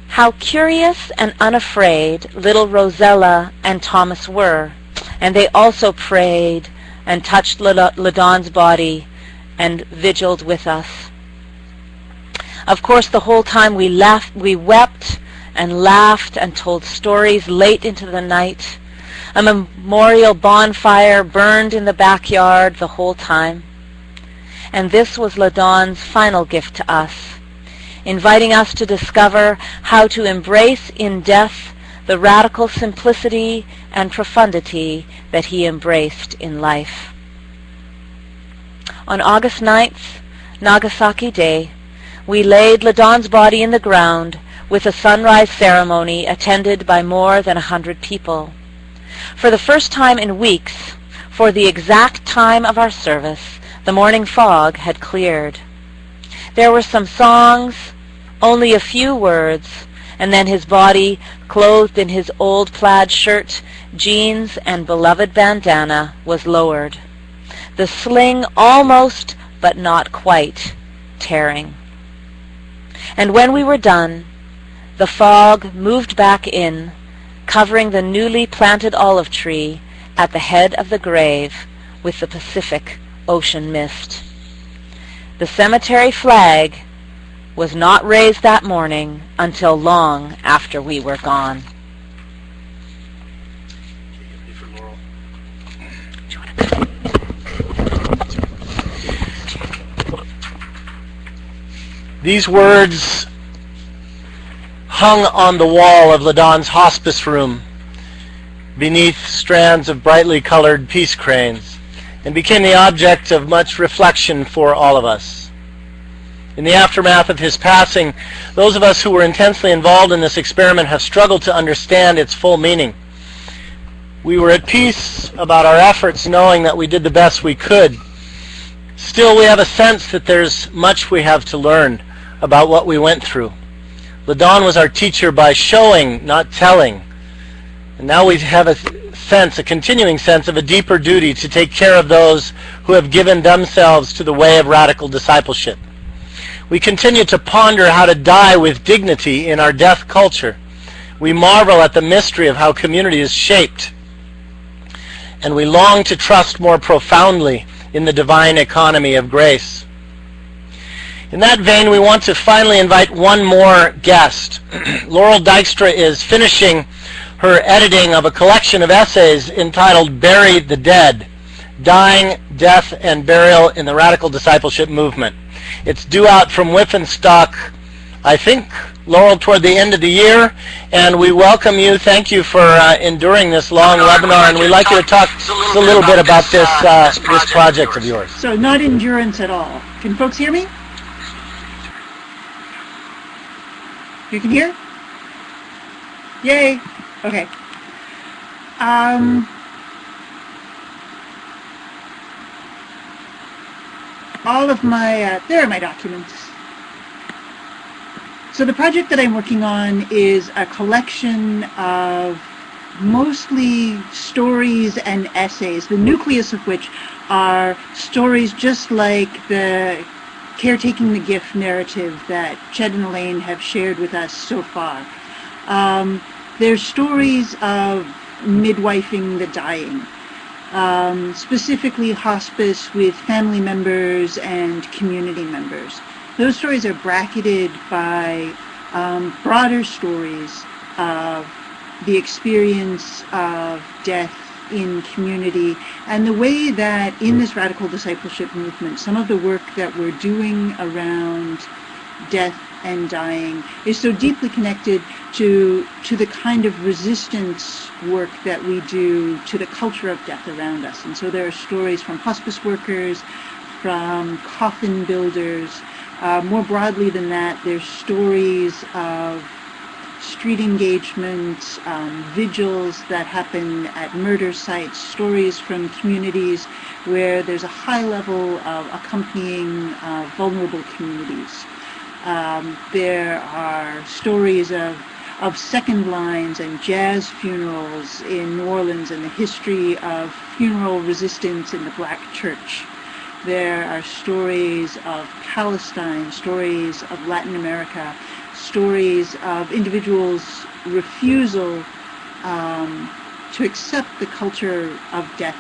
how curious and unafraid little Rosella and Thomas were, and they also prayed and touched Ladon's body and vigiled with us. Of course, the whole time we wept and laughed and told stories late into the night. A memorial bonfire burned in the backyard the whole time. And this was Ladon's final gift to us, inviting us to discover how to embrace in death the radical simplicity and profundity that he embraced in life. On August 9th, Nagasaki Day, we laid Ladon's body in the ground with a sunrise ceremony attended by more than 100 people. For the first time in weeks, for the exact time of our service, the morning fog had cleared. There were some songs, only a few words, and then his body, clothed in his old plaid shirt, jeans, and beloved bandana, was lowered, the sling almost, but not quite, tearing. And when we were done, the fog moved back in, covering the newly planted olive tree at the head of the grave with the Pacific Ocean mist. The cemetery flag was not raised that morning until long after we were gone. These words hung on the wall of Ladon's hospice room beneath strands of brightly colored peace cranes, and became the object of much reflection for all of us. In the aftermath of his passing, those of us who were intensely involved in this experiment have struggled to understand its full meaning. We were at peace about our efforts, knowing that we did the best we could. Still, we have a sense that there's much we have to learn about what we went through. Ladon was our teacher by showing, not telling. And now we have a continuing sense of a deeper duty to take care of those who have given themselves to the way of radical discipleship. We continue to ponder how to die with dignity in our death culture. We marvel at the mystery of how community is shaped. And we long to trust more profoundly in the divine economy of grace. In that vein, we want to finally invite one more guest. Laurel Dykstra is finishing her editing of a collection of essays entitled Bury the Dead, Dying, Death, and Burial in the Radical Discipleship Movement. It's due out from Whiffenstock, I think, Laurel, toward the end of the year, and we welcome you. Thank you for enduring this long webinar, and we'd like you to talk a little bit about this project of yours. So not endurance at all. Can folks hear me? You can hear? Yay. Okay. All of my, there are my documents. So the project that I'm working on is a collection of mostly stories and essays, the nucleus of which are stories just like the Caretaking the Gift narrative that Ched and Elaine have shared with us so far. They're stories of midwifing the dying, specifically hospice with family members and community members. Those stories are bracketed by broader stories of the experience of death in community, and the way that in this radical discipleship movement, some of the work that we're doing around death and dying is so deeply connected to the kind of resistance work that we do to the culture of death around us. And so there are stories from hospice workers, from coffin builders. More broadly than that, there's stories of street engagement, vigils that happen at murder sites, stories from communities where there's a high level of accompanying vulnerable communities. There are stories of second lines and jazz funerals in New Orleans and the history of funeral resistance in the Black church. There are stories of Palestine, stories of Latin America, stories of individuals' refusal to accept the culture of death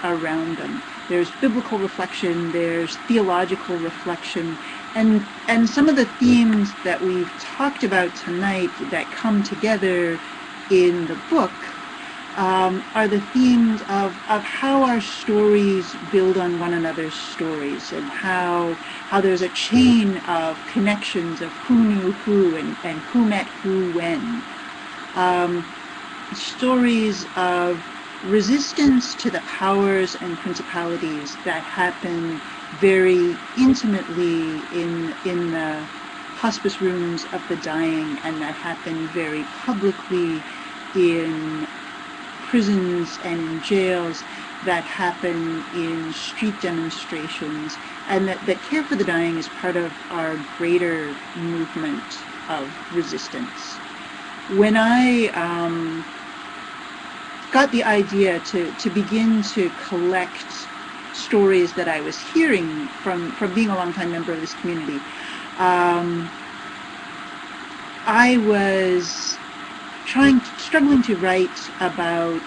around them. There's biblical reflection, there's theological reflection, and some of the themes that we've talked about tonight that come together in the book are the themes of how our stories build on one another's stories, and how there's a chain of connections of who knew who and who met who when. Stories of resistance to the powers and principalities that happen very intimately in the hospice rooms of the dying, and that happen very publicly in prisons and in jails, that happen in street demonstrations, and that Care for the Dying is part of our greater movement of resistance. When I got the idea to begin to collect stories that I was hearing from being a longtime member of this community, I was struggling to write about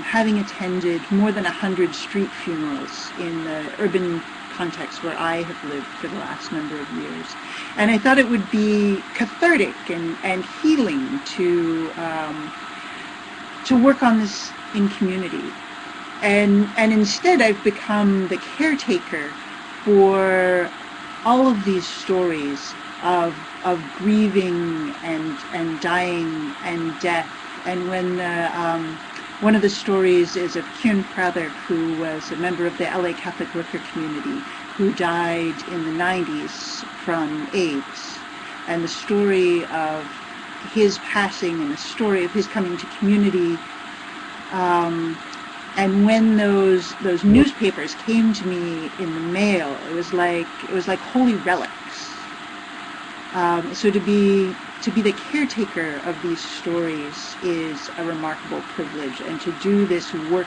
having attended more than 100 street funerals in the urban context where I have lived for the last number of years. And I thought it would be cathartic and healing to work on this in community. And instead I've become the caretaker for all of these stories of grieving and dying and death. And when one of the stories is of Kieran Prather, who was a member of the LA Catholic worker community, who died in the 90s from AIDS. And the story of his passing and the story of his coming to community. And when those newspapers came to me in the mail, it was like holy relics. So to be the caretaker of these stories is a remarkable privilege, and to do this work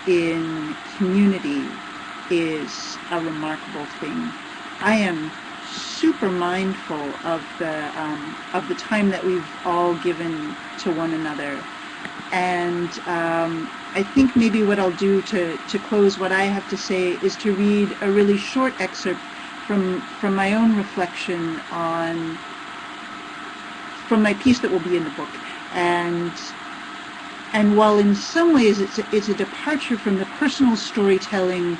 in community is a remarkable thing. I am super mindful of the time that we've all given to one another, and I think maybe what I'll do to close what I have to say is to read a really short excerpt from my own reflection from my piece that will be in the book. And And while in some ways it's a departure from the personal storytelling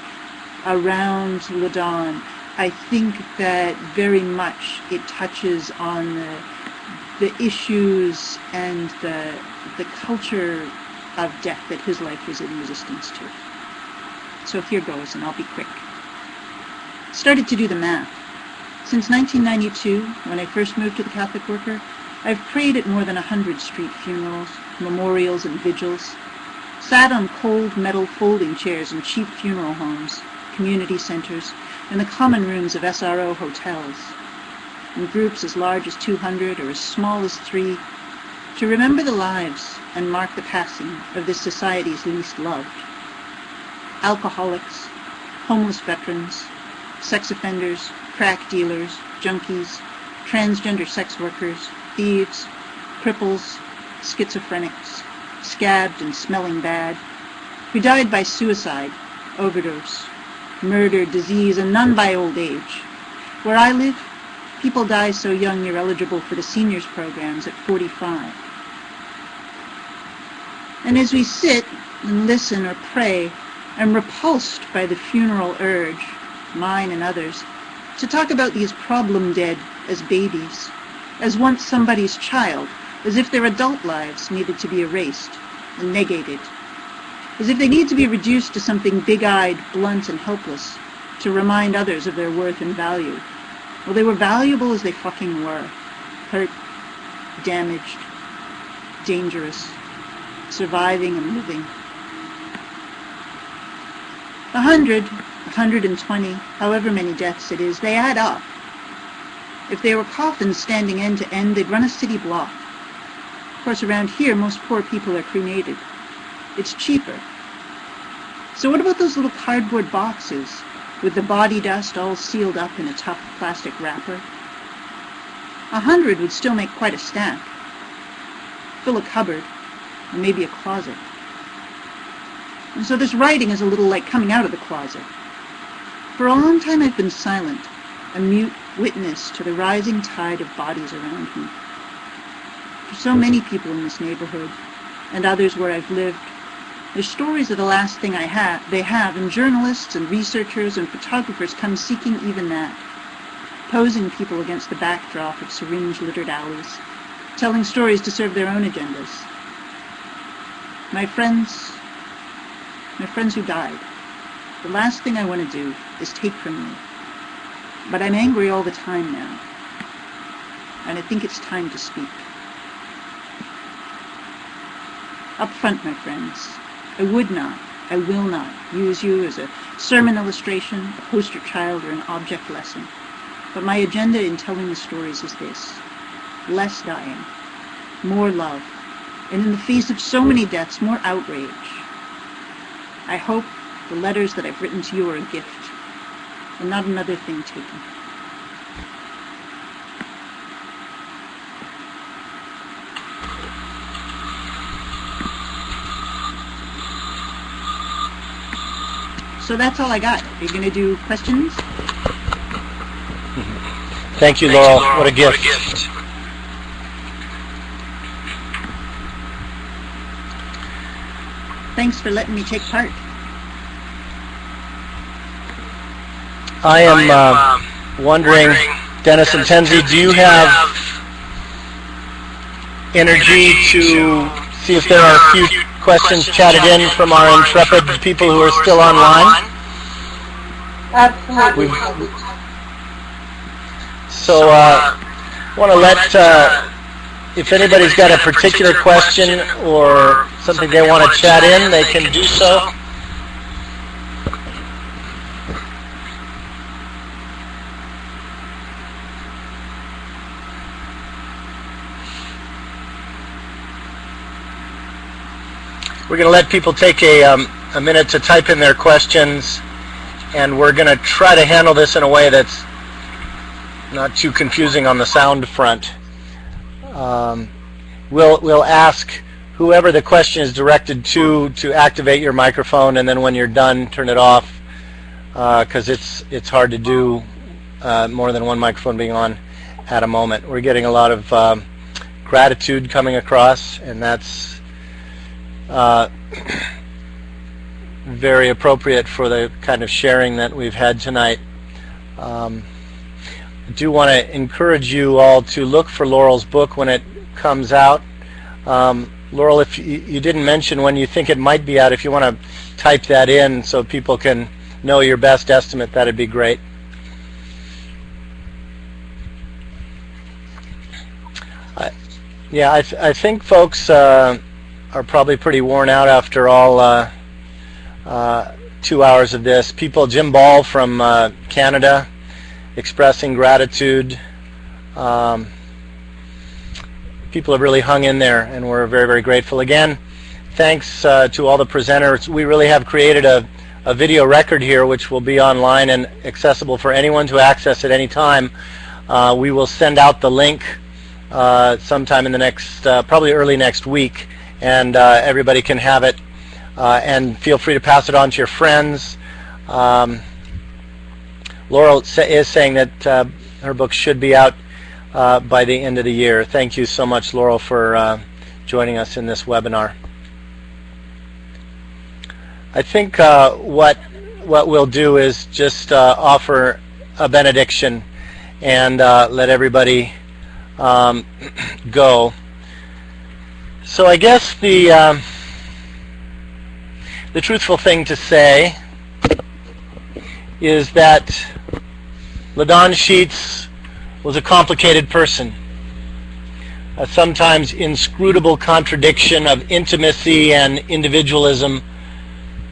around Ladon, I think that very much it touches on the issues and the culture of death that his life was in resistance to. So here goes, and I'll be quick. Started to do the math. Since 1992, when I first moved to the Catholic Worker, I've prayed at more than 100 street funerals, memorials, and vigils, sat on cold metal folding chairs in cheap funeral homes, community centers, and the common rooms of SRO hotels, in groups as large as 200 or as small as 3, to remember the lives and mark the passing of this society's least loved. Alcoholics, homeless veterans, sex offenders, crack dealers, junkies, transgender sex workers, thieves, cripples, schizophrenics, scabbed and smelling bad, who died by suicide, overdose, murder, disease, and none by old age. Where I live, people die so young you're eligible for the seniors programs at 45. And as we sit and listen or pray, I'm repulsed by the funeral urge, mine and others, to talk about these problem dead as babies, as once somebody's child, as if their adult lives needed to be erased and negated, as if they need to be reduced to something big-eyed, blunt, and helpless to remind others of their worth and value. Well, they were valuable as they fucking were. Hurt, damaged, dangerous, surviving and living. 100, 120, however many deaths it is, they add up. If they were coffins standing end to end, they'd run a city block. Of course, around here, most poor people are cremated. It's cheaper. So what about those little cardboard boxes with the body dust all sealed up in a tough plastic wrapper? 100 would still make quite a stack. Fill a cupboard, or maybe a closet. And so this writing is a little like coming out of the closet. For a long time I've been silent, a mute witness to the rising tide of bodies around me. For so many people in this neighborhood, and others where I've lived, their stories are the last thing they have, and journalists and researchers and photographers come seeking even that, posing people against the backdrop of syringe-littered alleys, telling stories to serve their own agendas. My friends who died, the last thing I want to do is take from you. But I'm angry all the time now, and I think it's time to speak. Up front, my friends, I would not, I will not use you as a sermon illustration, a poster child, or an object lesson. But my agenda in telling the stories is this: less dying, more love, and in the face of so many deaths, more outrage. I hope the letters that I've written to you are a gift, and not another thing taken. So that's all I got. Are you going to do questions? Thank you, Laurel. What a gift. Thanks for letting me take part. I am wondering, Dennis and Tenzi, do you have energy to see if there are a few questions chatted in from our intrepid people who are still online? Absolutely. So I want to let, if anybody's got a particular question or something they want to chat in, they can do so. We're going to let people take a minute to type in their questions, and we're going to try to handle this in a way that's not too confusing on the sound front. We'll ask whoever the question is directed to activate your microphone, and then when you're done, turn it off, because it's hard to do more than one microphone being on at a moment. We're getting a lot of gratitude coming across, and that's very appropriate for the kind of sharing that we've had tonight. I do want to encourage you all to look for Laurel's book when it comes out. Laurel, if you didn't mention when you think it might be out, if you want to type that in so people can know your best estimate, that'd be great. I think folks are probably pretty worn out after all 2 hours of this. Jim Ball from Canada, expressing gratitude. People have really hung in there, and we're very, very grateful. Again, thanks to all the presenters. We really have created a video record here, which will be online and accessible for anyone to access at any time. We will send out the link sometime in the next, probably early next week, and everybody can have it. And feel free to pass it on to your friends. Laurel is saying that her book should be out by the end of the year. Thank you so much, Laurel, for joining us in this webinar. I think what we'll do is just offer a benediction and let everybody go. So I guess the truthful thing to say is that Ladon Sheats was a complicated person, a sometimes inscrutable contradiction of intimacy and individualism,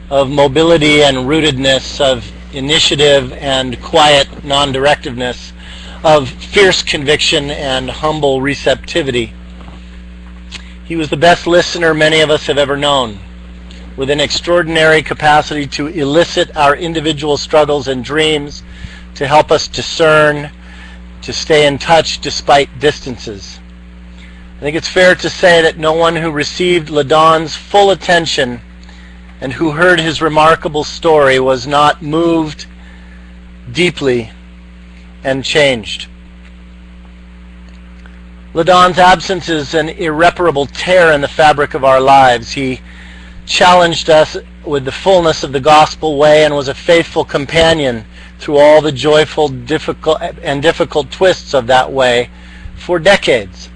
of mobility and rootedness, of initiative and quiet non-directiveness, of fierce conviction and humble receptivity. He was the best listener many of us have ever known, with an extraordinary capacity to elicit our individual struggles and dreams, to help us discern, to stay in touch despite distances. I think it's fair to say that no one who received Ladon's full attention and who heard his remarkable story was not moved deeply and changed. Ladon's absence is an irreparable tear in the fabric of our lives. He challenged us with the fullness of the gospel way and was a faithful companion through all the joyful, difficult twists of that way for decades.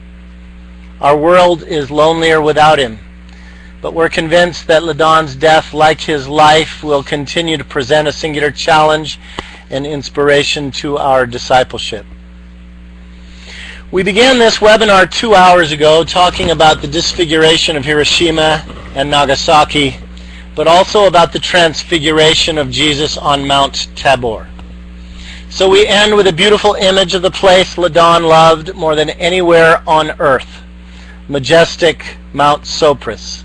Our world is lonelier without him, but we're convinced that Ladon's death, like his life, will continue to present a singular challenge and inspiration to our discipleship. We began this webinar 2 hours ago talking about the disfiguration of Hiroshima and Nagasaki, but also about the transfiguration of Jesus on Mount Tabor. So we end with a beautiful image of the place Ladon loved more than anywhere on earth, majestic Mount Sopris.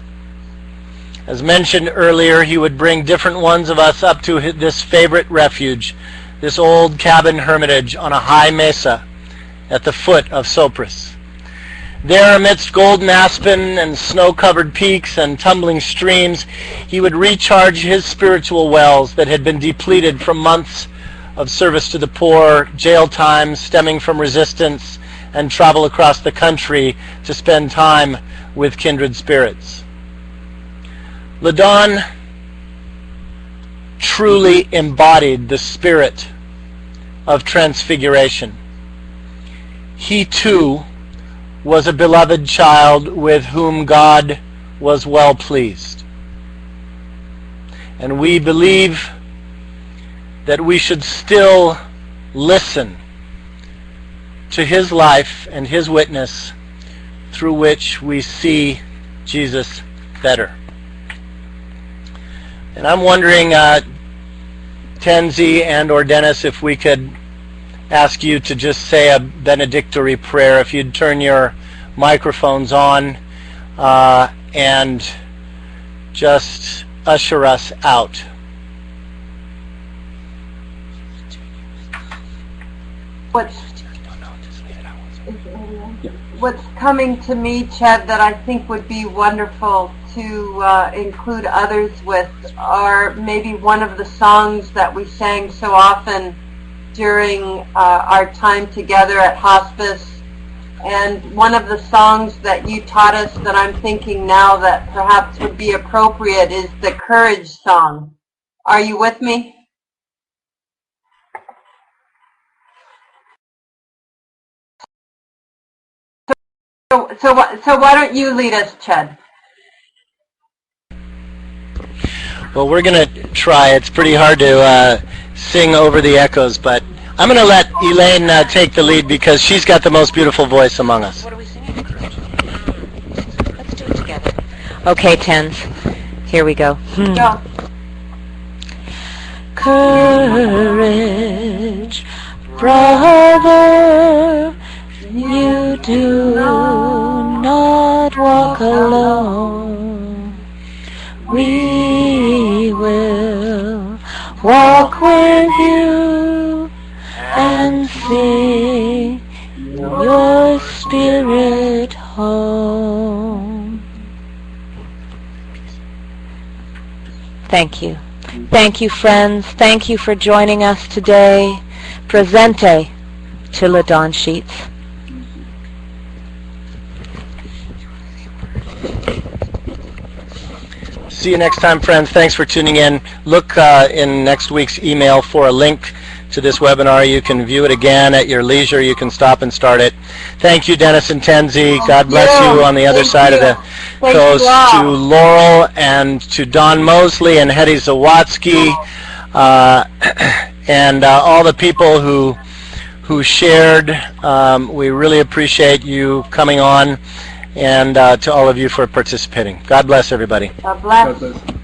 As mentioned earlier, he would bring different ones of us up to this favorite refuge, this old cabin hermitage on a high mesa at the foot of Sopris. There, amidst golden aspen and snow-covered peaks and tumbling streams, he would recharge his spiritual wells that had been depleted from months of service to the poor, jail time stemming from resistance, and travel across the country to spend time with kindred spirits. Ladon truly embodied the spirit of Transfiguration. He too was a beloved child with whom God was well pleased. And we believe that we should still listen to his life and his witness, through which we see Jesus better. And I'm wondering, Tenzi and or Dennis, if we could ask you to just say a benedictory prayer, if you'd turn your microphones on and just usher us out. What's coming to me, Chad, that I think would be wonderful to include others with are maybe one of the songs that we sang so often during our time together at hospice, And one of the songs that you taught us that I'm thinking now that perhaps would be appropriate is the Courage song. Are you with me? So why don't you lead us, Ched? Well, we're going to try. It's pretty hard to sing over the echoes, but I'm going to let Elaine take the lead because she's got the most beautiful voice among us. What are we singing? Let's do it together. Okay, tens. Here we go. Go. Courage, brother, you do not walk alone. We will walk with you and sing your spirit home. Thank you. Thank you, friends. Thank you for joining us today. Presente to Ladon Sheats. See you next time, friends. Thanks for tuning in. Look in next week's email for a link to this webinar. You can view it again at your leisure. You can stop and start it. Thank you, Dennis and Tenzi. God bless you on the other side of the coast. To Laurel and to Don Mosley and Hetty Zawatsky and all the people who shared. We really appreciate you coming on, and to all of you for participating. God bless everybody. God bless. God bless.